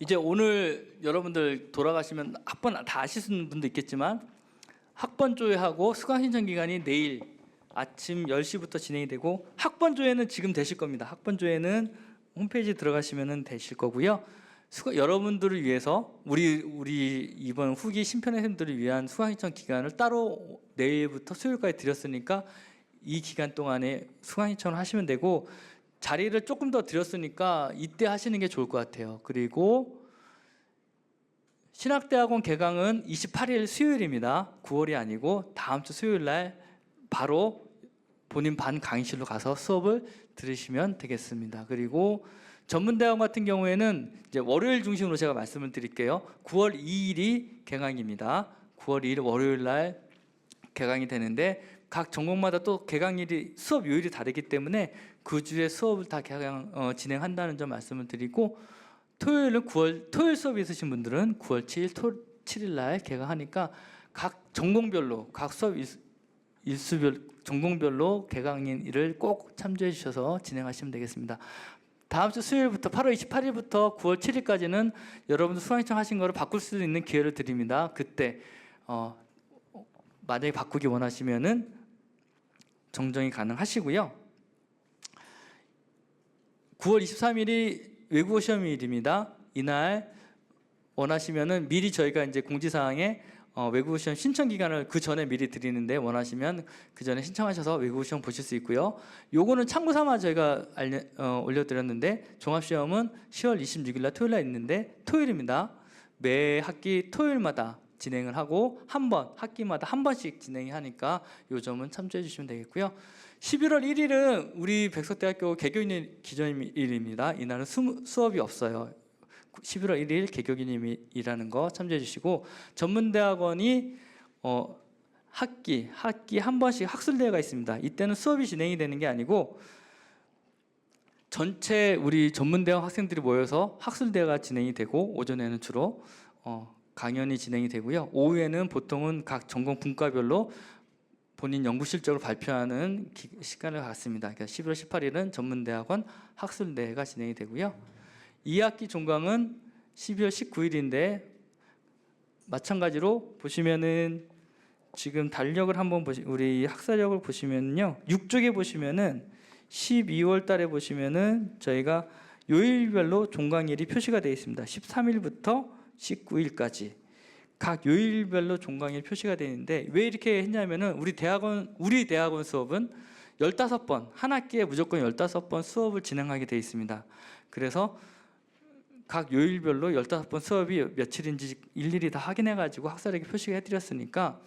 이제 오늘 여러분들 돌아가시면 학번 다 아시는 분도 있겠지만 학번 조회하고 수강 신청 기간이 내일 아침 10시부터 진행이 되고, 학번 조회는 지금 되실 겁니다. 학번 조회는 홈페이지 들어가시면 되실 거고요. 여러분들을 위해서 우리 이번 후기 심편회생들을 위한 수강 신청 기간을 따로 내일부터 수요일까지 드렸으니까 이 기간 동안에 수강 신청을 하시면 되고, 자리를 조금 더 드렸으니까 이때 하시는 게 좋을 것 같아요. 그리고 신학대학원 개강은 28일 수요일입니다. 9월이 아니고 다음 주 수요일 날 바로 본인 반 강의실로 가서 수업을 들으시면 되겠습니다. 그리고 전문대학원 같은 경우에는 이제 월요일 중심으로 제가 말씀을 드릴게요. 9월 2일이 개강입니다. 9월 2일 월요일 날 개강이 되는데, 각 전공마다 또 개강일이 수업 요일이 다르기 때문에 그 주에 수업을 다 진행한다는 점 말씀을 드리고, 토요일은 토요일 수업이 있으신 분들은 9월 7일 날 개강하니까 각 전공별로 각 수업 일수별 전공별로 개강일을 꼭 참조해 주셔서 진행하시면 되겠습니다. 다음 주 수요일부터 8월 28일부터 9월 7일까지는 여러분들 수강 신청하신 거를 바꿀 수 있는 기회를 드립니다. 그때 만약에 바꾸기 원하시면은 정정이 가능하시고요. 9월 23일이 외국어 시험일입니다. 이날 원하시면은 미리 저희가 이제 공지사항에 외국어 시험 신청 기간을 그 전에 미리 드리는데, 원하시면 그 전에 신청하셔서 외국어 시험 보실 수 있고요. 요거는 참고 삼아 저희가 올려드렸는데, 종합시험은 10월 26일 날 토요일 날 있는데 토요일입니다. 매 학기 토요일마다 진행을 하고 학기마다 한 번씩 진행이 하니까 요 점은 참조해 주시면 되겠고요. 11월 1일은 우리 백석대학교 개교일 기념일입니다. 이날은 수업이 없어요. 11월 1일 개교기념일이라는 거 참조해 주시고, 전문대학원이 학기 한 번씩 학술대회가 있습니다. 이때는 수업이 진행이 되는 게 아니고 전체 우리 전문대학 학생들이 모여서 학술대회가 진행이 되고, 오전에는 주로 강연이 진행이 되고요. 오후에는 보통은 각 전공 분과별로 본인 연구 실적을 발표하는 시간을 갖습니다. 그러니까 11월 18일은 전문대학원 학술대회가 진행이 되고요. 2학기 종강은 12월 19일인데 마찬가지로 보시면은 지금 달력을 한번 우리 학사력을 보시면요, 6쪽에 보시면은 12월 달에 보시면은 저희가 요일별로 종강일이 표시가 되어 있습니다. 13일부터 19일까지 각 요일별로 종강일 표시가 되어 있는데, 왜 이렇게 했냐면은 우리 대학원 수업은 15번, 한 학기에 무조건 15번 수업을 진행하게 되어 있습니다. 그래서 각 요일별로 15번 수업이 며칠인지 일일이 다 확인해 가지고 학사력에 표시해 드렸으니까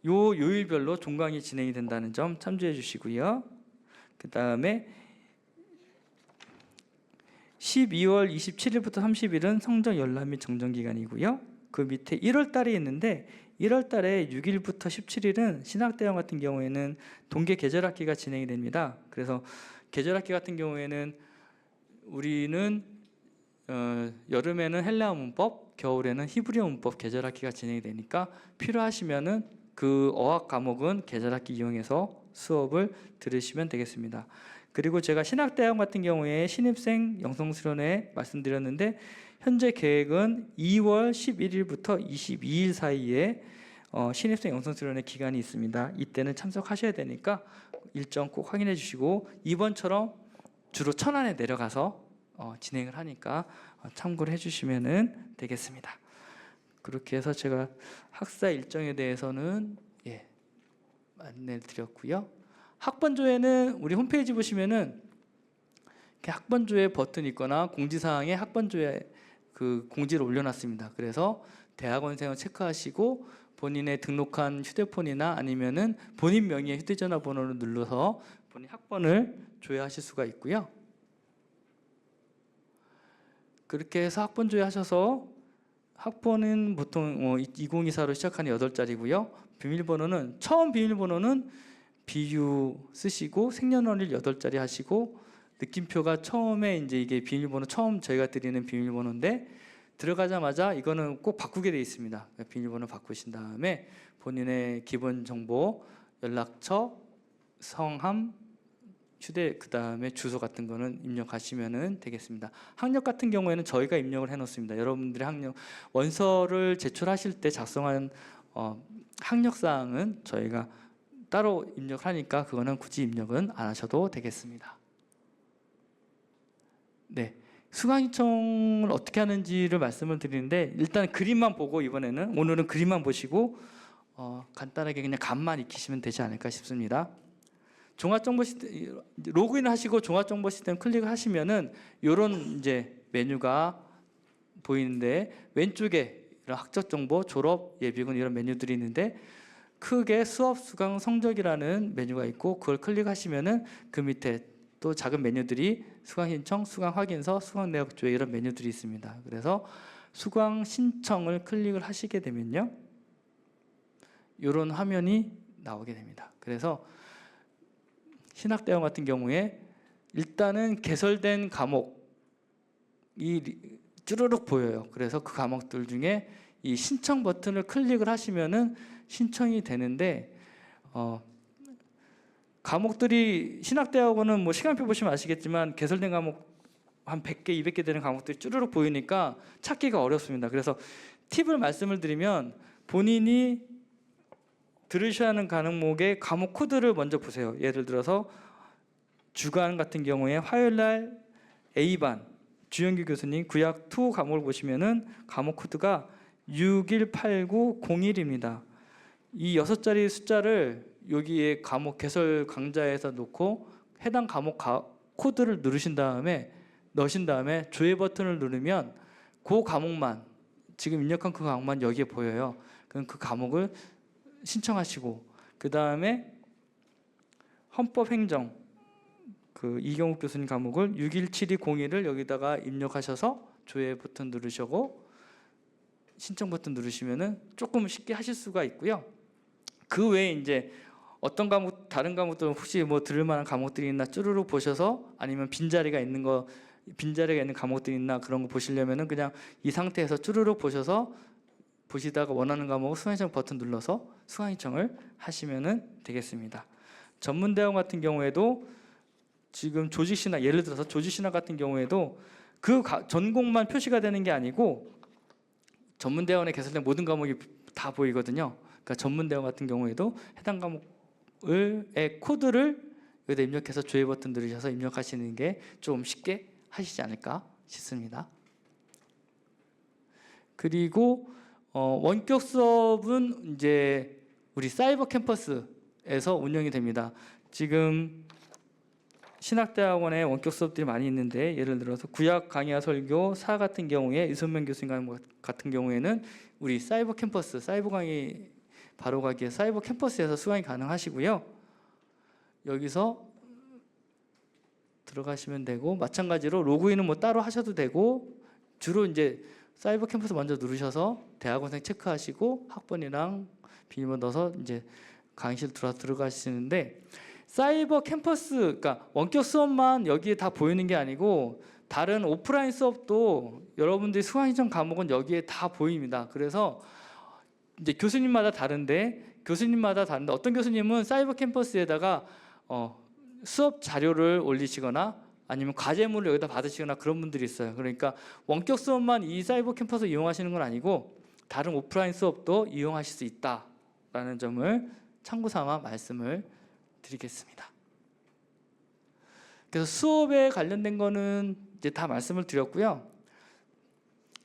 요 요일별로 종강이 진행이 된다는 점 참조해 주시고요. 그 다음에 12월 27일부터 30일은 성적 열람 및 정정 기간이고요. 그 밑에 1월 달에 있는데, 1월 달에 6일부터 17일은 신학대학 같은 경우에는 동계 계절학기가 진행이 됩니다. 그래서 계절학기 같은 경우에는 우리는 여름에는 헬라어 문법, 겨울에는 히브리어 문법 계절학기가 진행이 되니까 필요하시면은 그 어학 과목은 계절학기 이용해서 수업을 들으시면 되겠습니다. 그리고 제가 신학대학 같은 경우에 신입생 영성 수련회 말씀드렸는데, 현재 계획은 2월 11일부터 22일 사이에 신입생 영성 수련회 기간이 있습니다. 이때는 참석하셔야 되니까 일정 꼭 확인해 주시고, 이번처럼 주로 천안에 내려가서 진행을 하니까 참고를 해주시면 되겠습니다. 그렇게 해서 제가 학사 일정에 대해서는 안내를 드렸고요. 학번조회는 우리 홈페이지 보시면은 학번조회 버튼 있거나 공지사항에 학번조회 그 공지를 올려놨습니다. 그래서 대학원생을 체크하시고 본인의 등록한 휴대폰이나 아니면은 본인 명의의 휴대전화 번호를 눌러서 본인 학번을 조회하실 수가 있고요. 그렇게 해서 학번 조회하셔서, 학번은 보통 2024로 시작하는 8자리고요. 비밀번호는 처음 비밀번호는 BU 쓰시고 생년월일 8자리 하시고, 느낌표가 처음에 이제 이게 비밀번호 처음 저희가 드리는 비밀번호인데, 들어가자마자 이거는 꼭 바꾸게 되어 있습니다. 비밀번호 바꾸신 다음에 본인의 기본 정보 연락처, 성함, 휴대, 그다음에 주소 같은 거는 입력하시면 되겠습니다. 학력 같은 경우에는 저희가 입력을 해놓습니다. 여러분들이 학력 원서를 제출하실 때 작성한 학력 사항은 저희가 따로 입력하니까 그거는 굳이 입력은 안 하셔도 되겠습니다. 네, 수강 신청을 어떻게 하는지를 말씀을 드리는데, 일단 그림만 보고 오늘은 그림만 보시고 간단하게 그냥 감만 익히시면 되지 않을까 싶습니다. 종합정보 시스템 로그인을 하시고 종합정보 시스템 클릭을 하시면은 이런 이제 메뉴가 보이는데, 왼쪽에 이런 학적 정보, 졸업, 예비군 이런 메뉴들이 있는데, 크게 수업 수강 성적이라는 메뉴가 있고, 그걸 클릭하시면은 그 밑에 또 작은 메뉴들이 수강 신청, 수강 확인서, 수강 내역 조회 이런 메뉴들이 있습니다. 그래서 수강 신청을 클릭을 하시게 되면요, 이런 화면이 나오게 됩니다. 그래서 신학대원 같은 경우에 일단은 개설된 과목이 쭈루룩 보여요. 그래서 그 과목들 중에 이 신청 버튼을 클릭을 하시면은 신청이 되는데, 과목들이 신학대학원은 뭐 시간표 보시면 아시겠지만 개설된 과목 한 100개, 200개 되는 과목들이 쭈루룩 보이니까 찾기가 어렵습니다. 그래서 팁을 말씀을 드리면, 본인이 들으셔야 하는 과목의 과목 코드를 먼저 보세요. 예를 들어서 주간 같은 경우에 화요일날 A반 주영규 교수님 구약 2 과목을 보시면은 과목 코드가 618901입니다. 이 6자리 숫자를 여기에 과목 개설 강좌에서 놓고 해당 과목 코드를 넣으신 다음에 조회 버튼을 누르면 그 과목만, 지금 입력한 그 과목만 여기에 보여요. 그럼 그 과목을 신청하시고, 그 다음에 헌법행정 이경욱 교수님 과목을 617201을 여기다가 입력하셔서 조회 버튼 누르시고 신청 버튼 누르시면은 조금 쉽게 하실 수가 있고요. 그 외에 이제 어떤 과목, 다른 과목들은 혹시 뭐 들을 만한 과목들이 있나 쭈루룩 보셔서, 아니면 빈자리가 있는 과목들이 있나 그런 거 보시려면은 그냥 이 상태에서 쭈루룩 보시다가 원하는 과목 수강 신청 버튼 눌러서 수강 신청을 하시면 되겠습니다. 전문대학원 같은 경우에도 지금 조직신학, 예를 들어서 조직신학 같은 경우에도 그 전공만 표시가 되는 게 아니고 전문대학원에 개설된 모든 과목이 다 보이거든요. 그러니까 전문대학원 같은 경우에도 해당 과목의 코드를 여기다 입력해서 조회 버튼 누르셔서 입력하시는 게 좀 쉽게 하시지 않을까 싶습니다. 그리고 원격 수업은 이제 우리 사이버 캠퍼스에서 운영이 됩니다. 지금 신학대학원에 원격 수업들이 많이 있는데, 예를 들어서 구약 강의와 설교 4 같은 경우에 이선명 교수님 같은 경우에는 우리 사이버 캠퍼스, 사이버 강의 바로 가기에 사이버 캠퍼스에서 수강이 가능하시고요. 여기서 들어가시면 되고, 마찬가지로 로그인은 뭐 따로 하셔도 되고, 주로 이제 사이버 캠퍼스 먼저 누르셔서 대학원생 체크하시고 학번이랑 비밀번호 넣어서 이제 강의실 들어가시는데, 사이버 캠퍼스, 그러니까 원격 수업만 여기에 다 보이는 게 아니고 다른 오프라인 수업도 여러분들이 수강 신청 과목은 여기에 다 보입니다. 그래서 이제 교수님마다 다른데 어떤 교수님은 사이버 캠퍼스에다가 수업 자료를 올리시거나 아니면 과제물을 여기다 받으시거나 그런 분들이 있어요. 그러니까 원격 수업만 이 사이버 캠퍼스 이용하시는 건 아니고 다른 오프라인 수업도 이용하실 수 있다라는 점을 참고 삼아 말씀을 드리겠습니다. 그래서 수업에 관련된 거는 이제 다 말씀을 드렸고요.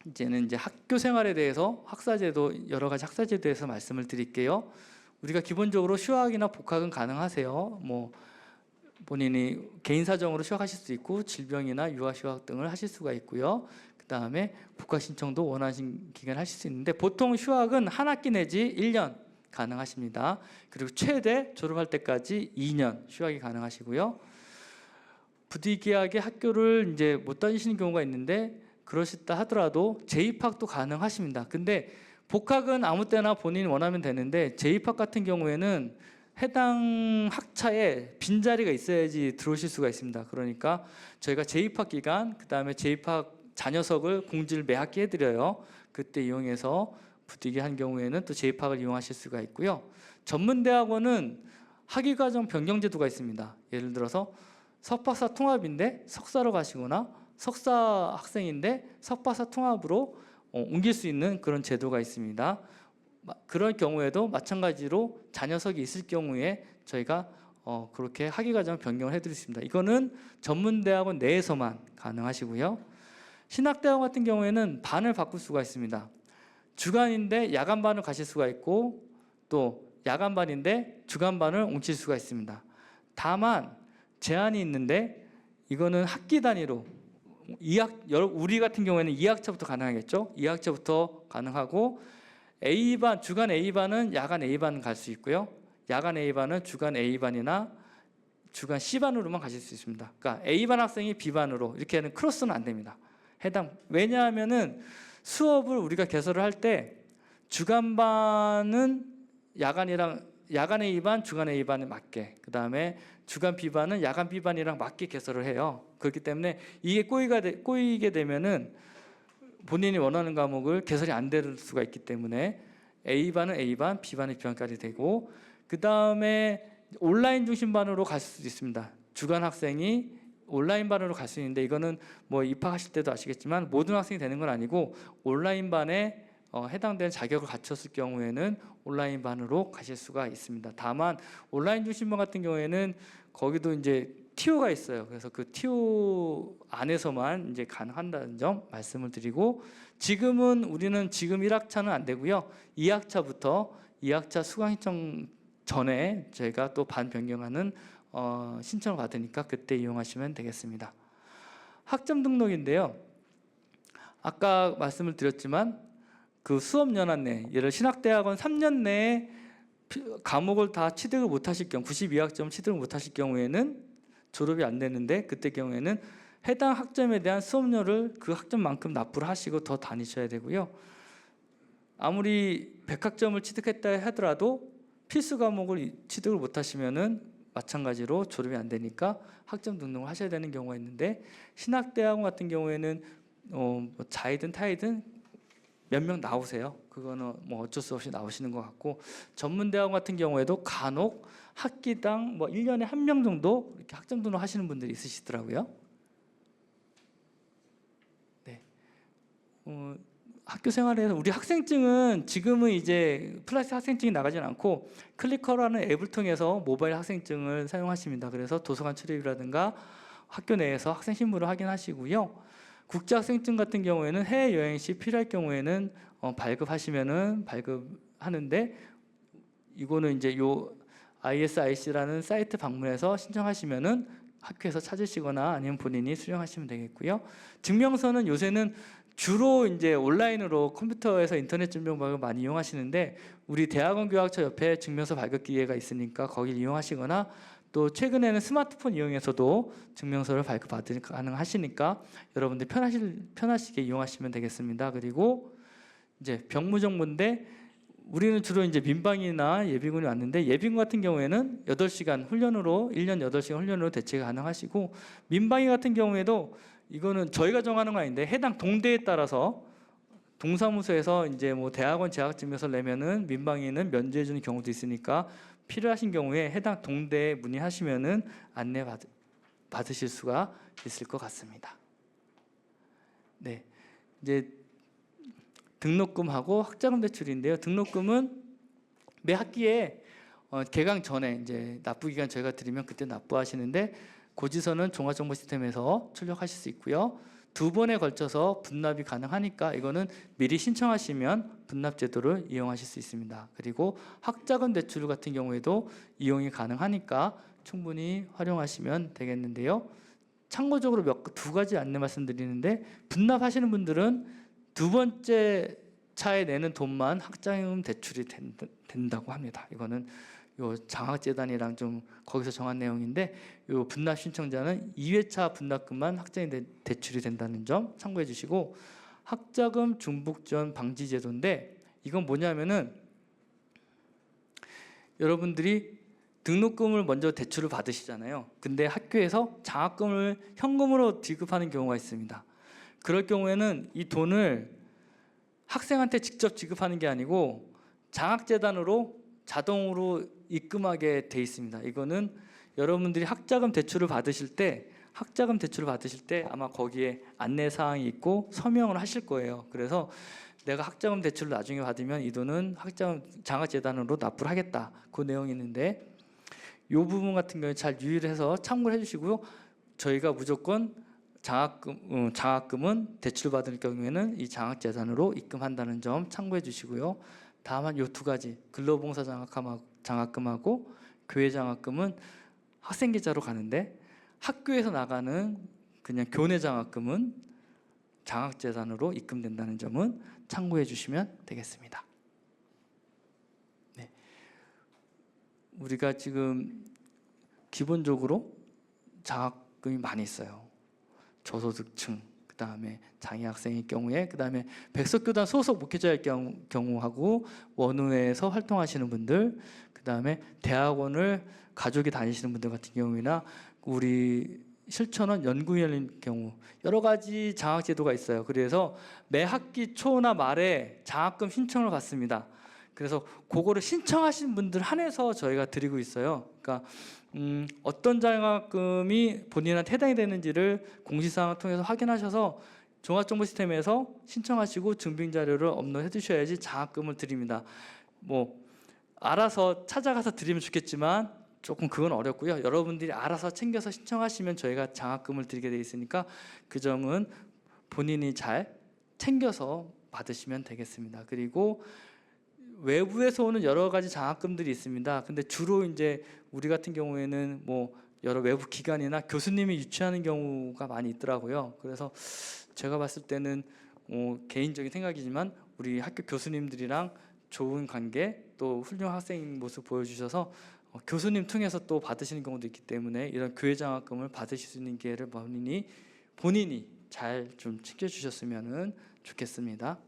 이제는 이제 학교 생활에 대해서 학사제도, 여러 가지 학사제도에 대해서 말씀을 드릴게요. 우리가 기본적으로 휴학이나 복학은 가능하세요. 뭐 본인이 개인 사정으로 휴학하실 수 있고, 질병이나 유아 휴학 등을 하실 수가 있고요. 그 다음에 복학 신청도 원하신 기간 하실 수 있는데, 보통 휴학은 한 학기 내지 1년 가능하십니다. 그리고 최대 졸업할 때까지 2년 휴학이 가능하시고요. 부득이하게 학교를 이제 못 다니시는 경우가 있는데, 그러시다 하더라도 재입학도 가능하십니다. 근데 복학은 아무 때나 본인이 원하면 되는데, 재입학 같은 경우에는 해당 학차에 빈자리가 있어야지 들어오실 수가 있습니다. 그러니까 저희가 재입학 기간, 그 다음에 재입학 자녀석을 공지를 매 학기 해드려요. 그때 이용해서 부득이한 경우에는 또 재입학을 이용하실 수가 있고요. 전문대학원은 학위과정 변경 제도가 있습니다. 예를 들어서 석박사 통합인데 석사로 가시거나 석사 학생인데 석박사 통합으로 옮길 수 있는 그런 제도가 있습니다. 그럴 경우에도 마찬가지로 자녀석이 있을 경우에 저희가 그렇게 학위과정 변경을 해드릴 수 있습니다. 이거는 전문대학원 내에서만 가능하시고요. 신학대학원 같은 경우에는 반을 바꿀 수가 있습니다. 주간인데 야간반을 가실 수가 있고 또 야간반인데 주간반을 옮길 수가 있습니다. 다만 제한이 있는데 이거는 학기 단위로 우리 같은 경우에는 2학차부터 가능하겠죠. 2학차부터 가능하고 A반, 주간 A반은 야간 A반 갈 수 있고요. 야간 A반은 주간 A반이나 주간 C반으로만 가실 수 있습니다. 그러니까 A반 학생이 B반으로 이렇게 하는 크로스는 안 됩니다. 왜냐하면은 수업을 우리가 개설을 할 때 주간반은 야간 A반, 주간 A반에 맞게, 그 다음에 주간 B반은 야간 B반이랑 맞게 개설을 해요. 그렇기 때문에 이게 꼬이게 되면은 본인이 원하는 과목을 개설이 안 될 수가 있기 때문에 A반은 A반, B반은 B반까지 되고, 그 다음에 온라인 중심반으로 갈 수도 있습니다. 주간 학생이 온라인반으로 갈 수 있는데 이거는 뭐 입학하실 때도 아시겠지만 모든 학생이 되는 건 아니고 온라인반에 해당되는 자격을 갖췄을 경우에는 온라인반으로 가실 수가 있습니다. 다만 온라인 중심반 같은 경우에는 거기도 이제 TO가 있어요. 그래서 그 TO 안에서만 이제 가능한다는 점 말씀을 드리고, 우리는 지금 1학차는 안 되고요. 2학차부터 2학차 수강 신청 전에 저희가 또 반 변경하는 신청을 받으니까 그때 이용하시면 되겠습니다. 학점 등록인데요. 아까 말씀을 드렸지만 그 수업 연한 내, 예를 신학대학원 3년 내에 과목을 다 취득을 못하실 경우, 92학점 취득을 못하실 경우에는 졸업이 안 되는데, 그때 경우에는 해당 학점에 대한 수업료를 그 학점만큼 납부를 하시고 더 다니셔야 되고요. 아무리 100학점을 취득했다 하더라도 필수 과목을 취득을 못하시면은 마찬가지로 졸업이 안 되니까 학점 등록을 하셔야 되는 경우가 있는데, 신학대학원 같은 경우에는 자이든 타이든 몇 명 나오세요. 그거는 뭐 어쩔 수 없이 나오시는 것 같고, 전문대학원 같은 경우에도 간혹 학기당 뭐 1년에 1명 정도 이렇게 학점 등록 하시는 분들이 있으시더라고요. 네. 학교 생활에서 우리 학생증은 지금은 이제 플라스틱 학생증이 나가지는 않고 클리커라는 앱을 통해서 모바일 학생증을 사용하십니다. 그래서 도서관 출입이라든가 학교 내에서 학생 신분을 확인하시고요. 국제학생증 같은 경우에는 해외여행 시 필요할 경우에는 발급하시면은 발급하는데, 이거는 이제 요 ISIC라는 사이트 방문해서 신청하시면은 학교에서 찾으시거나 아니면 본인이 수령하시면 되겠고요. 증명서는 요새는 주로 이제 온라인으로 컴퓨터에서 인터넷 증명서를 많이 이용하시는데, 우리 대학원 교학처 옆에 증명서 발급 기계가 있으니까 거길 이용하시거나, 또 최근에는 스마트폰 이용해서도 증명서를 발급받으니 가능하시니까 여러분들 편하시게 이용하시면 되겠습니다. 그리고 이제 병무정보인데, 우리는 주로 이제 민방위나 예비군이 왔는데, 예비군 같은 경우에는 8시간 훈련으로 1년 8시간 훈련으로 대체가 가능하시고, 민방위 같은 경우에도 이거는 저희가 정하는 건 아닌데 해당 동대에 따라서 동사무소에서 이제 뭐 대학원 재학 증명서를 내면은 민방위는 면제해 주는 경우도 있으니까 필요하신 경우에 해당 동대에 문의하시면은 안내 받으실 수가 있을 것 같습니다. 네, 이제 등록금하고 학자금 대출인데요. 등록금은 매 학기에 개강 전에 이제 납부 기간 저희가 드리면 그때 납부하시는데, 고지서는 종합정보 시스템에서 출력하실 수 있고요. 2번에 걸쳐서 분납이 가능하니까 이거는 미리 신청하시면 분납 제도를 이용하실 수 있습니다. 그리고 학자금 대출 같은 경우에도 이용이 가능하니까 충분히 활용하시면 되겠는데요. 참고적으로 두 가지 안내 말씀드리는데, 분납하시는 분들은 2번째 차에 내는 돈만 학자금 대출이 된다고 합니다. 이거는 요 장학재단이랑 좀 거기서 정한 내용인데, 요 분납 신청자는 2회차 분납금만 학자금 대출이 된다는 점 참고해 주시고, 학자금 중복지원 방지 제도인데, 이건 뭐냐면은 여러분들이 등록금을 먼저 대출을 받으시잖아요. 근데 학교에서 장학금을 현금으로 지급하는 경우가 있습니다. 그럴 경우에는 이 돈을 학생한테 직접 지급하는 게 아니고 장학재단으로 자동으로 입금하게 돼 있습니다. 이거는 여러분들이 학자금 대출을 받으실 때 아마 거기에 안내 사항이 있고 서명을 하실 거예요. 그래서 내가 학자금 대출을 나중에 받으면 이 돈은 학자금 장학재단으로 납부를 하겠다, 그 내용이 있는데 이 부분 같은 경우에 잘 유의를 해서 참고를 해주시고요. 저희가 무조건 장학금은 대출 받을 경우에는 이 장학재단으로 입금한다는 점 참고해 주시고요. 다만 이 두 가지, 근로봉사 장학금하고 교회 장학금은 학생 계좌로 가는데 학교에서 나가는 그냥 교내 장학금은 장학재단으로 입금된다는 점은 참고해 주시면 되겠습니다. 네. 우리가 지금 기본적으로 장학금이 많이 있어요. 저소득층, 그 다음에 장애 학생의 경우에, 그 다음에 백석교단 소속 목회자의 경우하고 원우회에서 활동하시는 분들, 그 다음에 대학원을 가족이 다니시는 분들 같은 경우나 우리 실천원 연구위원인 경우 여러 가지 장학제도가 있어요. 그래서 매 학기 초나 말에 장학금 신청을 받습니다. 그래서 그거를 신청하신 분들 한해서 저희가 드리고 있어요. 그러니까 어떤 장학금이 본인한테 해당이 되는지를 공지사항을 통해서 확인하셔서 종합정보 시스템에서 신청하시고 증빙자료를 업로드해 주셔야지 장학금을 드립니다. 뭐 알아서 찾아가서 드리면 좋겠지만 조금 그건 어렵고요. 여러분들이 알아서 챙겨서 신청하시면 저희가 장학금을 드리게 돼 있으니까 그 점은 본인이 잘 챙겨서 받으시면 되겠습니다. 그리고 외부에서 오는 여러 가지 장학금들이 있습니다. 근데 주로 이제 우리 같은 경우에는 뭐 여러 외부 기관이나 교수님이 유치하는 경우가 많이 있더라고요. 그래서 제가 봤을 때는 개인적인 생각이지만 우리 학교 교수님들이랑 좋은 관계, 또 훌륭한 학생 모습 보여주셔서 교수님 통해서 또 받으시는 경우도 있기 때문에 이런 교회 장학금을 받으실 수 있는 기회를 본인이 잘 좀 챙겨주셨으면 좋겠습니다.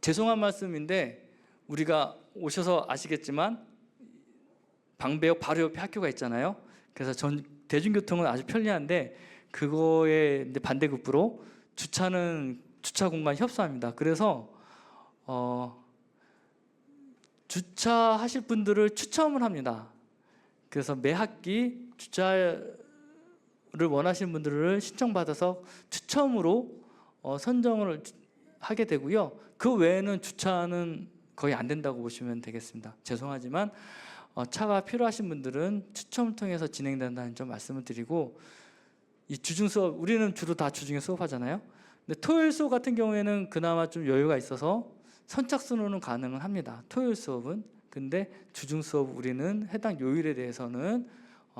죄송한 말씀인데 우리가 오셔서 아시겠지만 방배역 바로 옆에 학교가 있잖아요. 그래서 대중교통은 아주 편리한데 그거에 이제 반대급부로 주차 공간 협소합니다. 그래서 주차하실 분들을 추첨을 합니다. 그래서 매 학기 주차를 원하시는 분들을 신청받아서 추첨으로 선정을 하게 되고요. 그 외에는 주차는 거의 안 된다고 보시면 되겠습니다. 죄송하지만 차가 필요하신 분들은 추첨을 통해서 진행된다는 점 말씀을 드리고, 이 주중 수업, 우리는 주로 다 주중에 수업하잖아요. 근데 토요일 수업 같은 경우에는 그나마 좀 여유가 있어서 선착순으로는 가능은 합니다. 토요일 수업은. 근데 주중 수업 우리는 해당 요일에 대해서는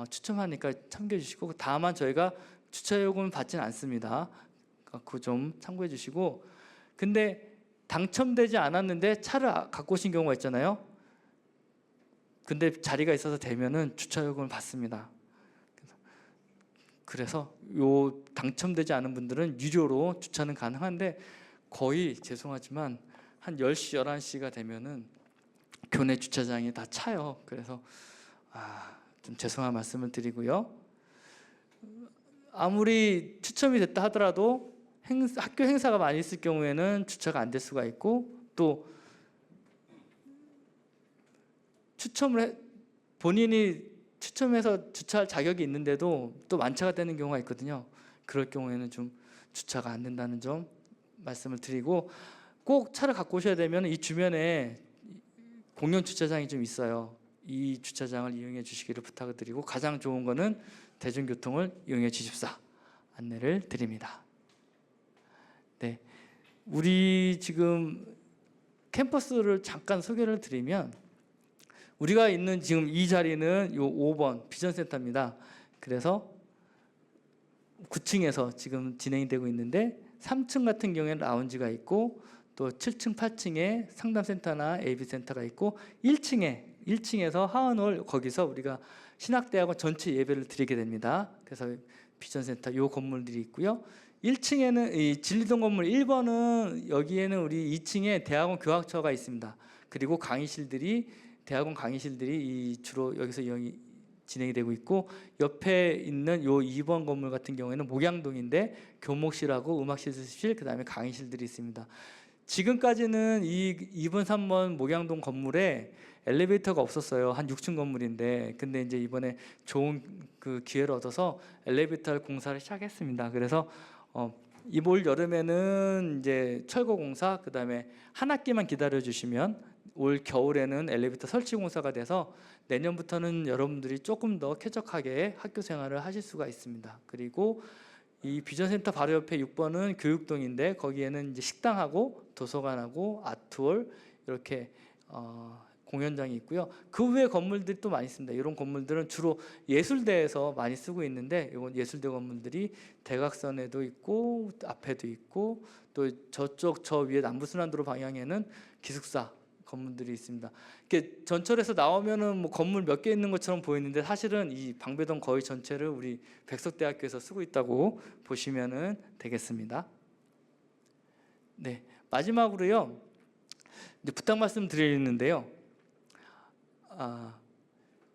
추첨하니까 참고해 주시고, 다만 저희가 주차요금을 받지는 않습니다. 그거 좀 참고해 주시고, 근데 당첨되지 않았는데 차를 갖고 오신 경우가 있잖아요. 근데 자리가 있어서 되면은 주차요금을 받습니다. 그래서 요 당첨되지 않은 분들은 유료로 주차는 가능한데 거의 죄송하지만 한 10시, 11시가 되면은 교내 주차장이 다 차요. 그래서 좀 죄송한 말씀을 드리고요. 아무리 추첨이 됐다 하더라도 학교 행사가 많이 있을 경우에는 주차가 안 될 수가 있고, 또 본인이 추첨해서 주차할 자격이 있는데도 또 만차가 되는 경우가 있거든요. 그럴 경우에는 좀 주차가 안 된다는 점 말씀을 드리고, 꼭 차를 갖고 오셔야 되면 이 주변에 공용 주차장이 좀 있어요. 이 주차장을 이용해 주시기를 부탁을 드리고, 가장 좋은 거는 대중교통을 이용해 주십사 안내를 드립니다. 네, 우리 지금 캠퍼스를 잠깐 소개를 드리면, 우리가 있는 지금 이 자리는 요 5번 비전센터입니다. 그래서 9층에서 지금 진행이 되고 있는데 3층 같은 경우에는 라운지가 있고, 또 7층, 8층에 상담센터나 AB센터가 있고, 1층에서 하원홀, 거기서 우리가 신학대학원 전체 예배를 드리게 됩니다. 그래서 비전센터 요 건물들이 있고요. 1층에는 이 진리동 건물 1번은 여기에는 우리 2층에 대학원 교학처가 있습니다. 그리고 대학원 강의실들이 주로 여기서 진행이 되고 있고, 옆에 있는 요 2번 건물 같은 경우에는 목양동인데 교목실하고 음악실습실, 그다음에 강의실들이 있습니다. 지금까지는 이 2번, 3번 목양동 건물에 엘리베이터가 없었어요. 한 6층 건물인데, 근데 이제 이번에 좋은 그 기회를 얻어서 엘리베이터 공사를 시작했습니다. 그래서 이번 여름에는 이제 철거 공사, 그다음에 한 학기만 기다려 주시면 올 겨울에는 엘리베이터 설치 공사가 돼서 내년부터는 여러분들이 조금 더 쾌적하게 학교 생활을 하실 수가 있습니다. 그리고 이 비전센터 바로 옆에 6번은 교육동인데, 거기에는 이제 식당하고 도서관하고 아트홀 이렇게 공연장이 있고요. 그 외에 건물들이 또 많이 있습니다. 이런 건물들은 주로 예술대에서 많이 쓰고 있는데, 이건 예술대 건물들이 대각선에도 있고 앞에도 있고, 또 저쪽 저 위에 남부순환도로 방향에는 기숙사 건물들이 있습니다. 이렇게 전철에서 나오면은 뭐 건물 몇 개 있는 것처럼 보이는데, 사실은 이 방배동 거의 전체를 우리 백석대학교에서 쓰고 있다고 보시면은 되겠습니다. 네, 마지막으로요, 이제 부탁 말씀 드리는데요.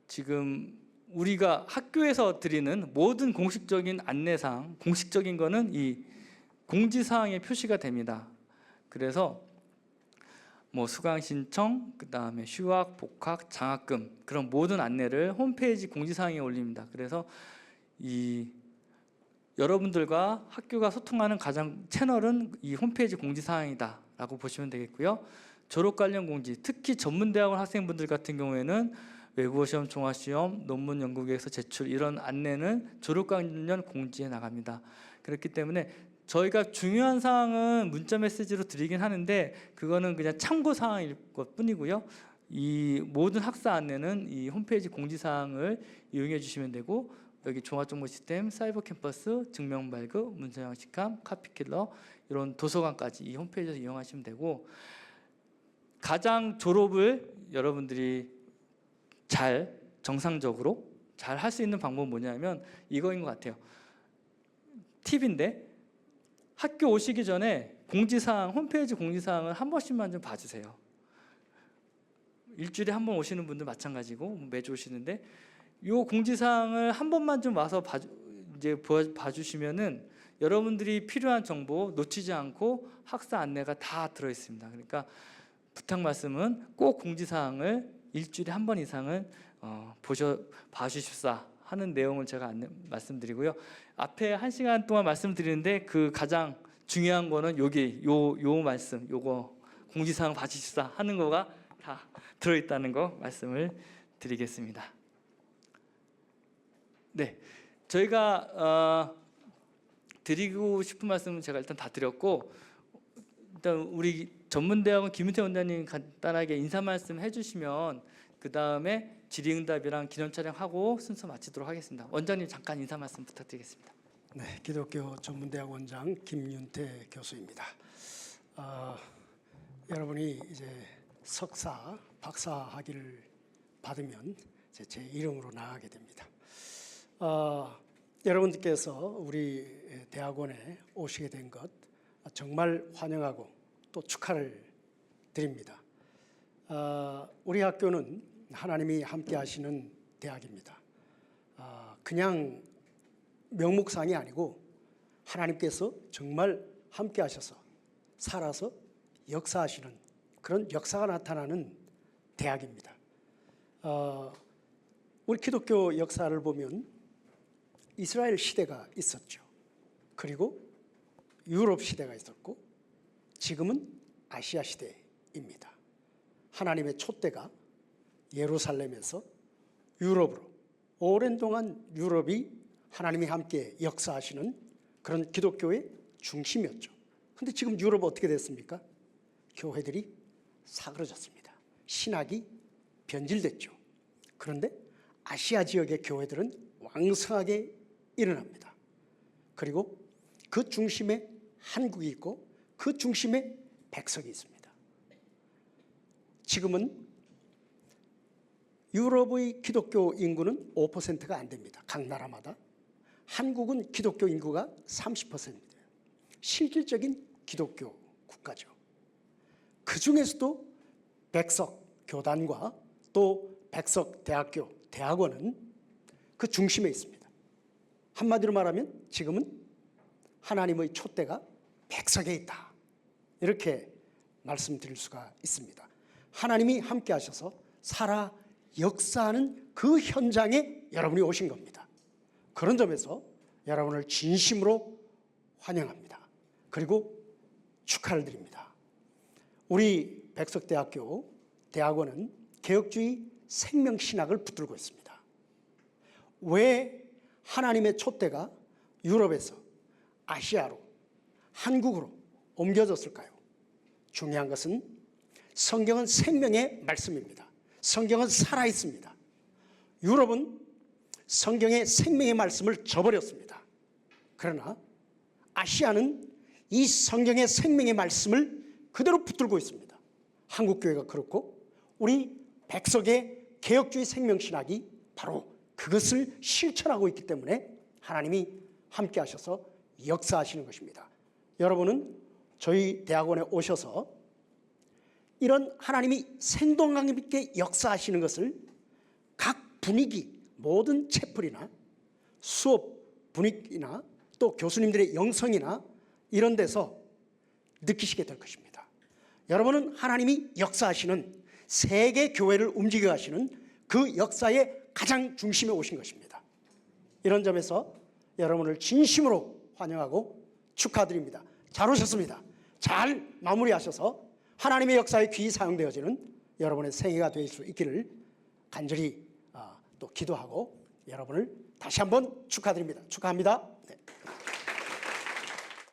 지금 우리가 학교에서 드리는 모든 공식적인 안내사항, 공식적인 거는 이 공지사항에 표시가 됩니다. 그래서 뭐 수강 신청, 그 다음에 휴학, 복학, 장학금, 그런 모든 안내를 홈페이지 공지사항에 올립니다. 그래서 이 여러분들과 학교가 소통하는 가장 채널은 이 홈페이지 공지사항이다라고 보시면 되겠고요. 졸업 관련 공지, 특히 전문대학원 학생분들 같은 경우에는 외국어 시험, 종합 시험, 논문 연구계획서 제출, 이런 안내는 졸업 관련 공지에 나갑니다. 그렇기 때문에 저희가 중요한 사항은 문자 메시지로 드리긴 하는데, 그거는 그냥 참고 사항일 것 뿐이고요. 이 모든 학사 안내는 이 홈페이지 공지 사항을 이용해 주시면 되고, 여기 종합정보 시스템, 사이버 캠퍼스, 증명 발급, 문서 양식함, 카피킬러, 이런 도서관까지 이 홈페이지에서 이용하시면 되고, 가장 졸업을 여러분들이 잘 정상적으로 잘 할 수 있는 방법은 뭐냐면 이거인 것 같아요. 팁인데, 학교 오시기 전에 공지사항, 홈페이지 공지사항을 한 번씩만 좀 봐주세요. 일주일에 한 번 오시는 분들 마찬가지고 매주 오시는데, 이 공지사항을 한 번만 좀 와서 봐주시면은 여러분들이 필요한 정보 놓치지 않고 학사 안내가 다 들어있습니다. 그러니까 부탁 말씀은 꼭 공지사항을 일주일에 한 번 이상은 봐주십사 하는 내용을 제가 말씀드리고요. 앞에 1시간 동안 말씀드리는데 그 가장 중요한 거는 여기 요 말씀, 요거 공지사항 봐주십사 하는 거가 다 들어있다는 거 말씀을 드리겠습니다. 네, 저희가 드리고 싶은 말씀은 제가 일단 다 드렸고, 일단 우리 전문대학원 김윤태 원장님 간단하게 인사 말씀 해주시면 그 다음에 질의응답이랑 기념 촬영하고 순서 마치도록 하겠습니다. 원장님 잠깐 인사 말씀 부탁드리겠습니다. 네, 기독교 전문대학 원장 김윤태 교수입니다. 여러분이 이제 석사, 박사 학위를 받으면 제 이름으로 나가게 됩니다. 여러분들께서 우리 대학원에 오시게 된 것 정말 환영하고 또 축하를 드립니다. 우리 학교는 하나님이 함께 하시는 대학입니다. 그냥 명목상이 아니고 하나님께서 정말 함께 하셔서 살아서 역사하시는 그런 역사가 나타나는 대학입니다. 우리 기독교 역사를 보면 이스라엘 시대가 있었죠. 그리고 유럽 시대가 있었고 지금은 아시아 시대입니다. 하나님의 촛대가 예루살렘에서 유럽으로 오랜 동안 유럽이 하나님이 함께 역사하시는 그런 기독교의 중심이었죠. 그런데 지금 유럽 어떻게 됐습니까? 교회들이 사그러졌습니다. 신학이 변질됐죠. 그런데 아시아 지역의 교회들은 왕성하게 일어납니다. 그리고 그 중심에 한국이 있고 그 중심에 백석이 있습니다. 지금은 유럽의 기독교 인구는 5%가 안 됩니다. 각 나라마다. 한국은 기독교 인구가 30%예요. 실질적인 기독교 국가죠. 그 중에서도 백석 교단과 또 백석 대학교, 대학원은 그 중심에 있습니다. 한마디로 말하면 지금은 하나님의 촛대가 백석에 있다. 이렇게 말씀드릴 수가 있습니다. 하나님이 함께 하셔서 살아 역사하는 그 현장에 여러분이 오신 겁니다. 그런 점에서 여러분을 진심으로 환영합니다. 그리고 축하를 드립니다. 우리 백석대학교 대학원은 개혁주의 생명신학을 붙들고 있습니다. 왜 하나님의 촛대가 유럽에서 아시아로, 한국으로 옮겨졌을까요? 중요한 것은 성경은 생명의 말씀입니다. 성경은 살아있습니다. 유럽은 성경의 생명의 말씀을 저버렸습니다. 그러나 아시아는 이 성경의 생명의 말씀을 그대로 붙들고 있습니다. 한국교회가 그렇고 우리 백석의 개혁주의 생명신학이 바로 그것을 실천하고 있기 때문에 하나님이 함께 하셔서 역사하시는 것입니다. 여러분은 저희 대학원에 오셔서 이런 하나님이 생동감 있게 역사하시는 것을 각 분위기, 모든 채플이나 수업 분위기나 또 교수님들의 영성이나 이런 데서 느끼시게 될 것입니다. 여러분은 하나님이 역사하시는 세계 교회를 움직여 가시는 그 역사의 가장 중심에 오신 것입니다. 이런 점에서 여러분을 진심으로 환영하고 축하드립니다. 잘 오셨습니다. 잘 마무리하셔서 하나님의 역사에 귀히 사용되어지는 여러분의 생애가 될 수 있기를 간절히 또 기도하고 여러분을 다시 한번 축하드립니다. 축하합니다. 네.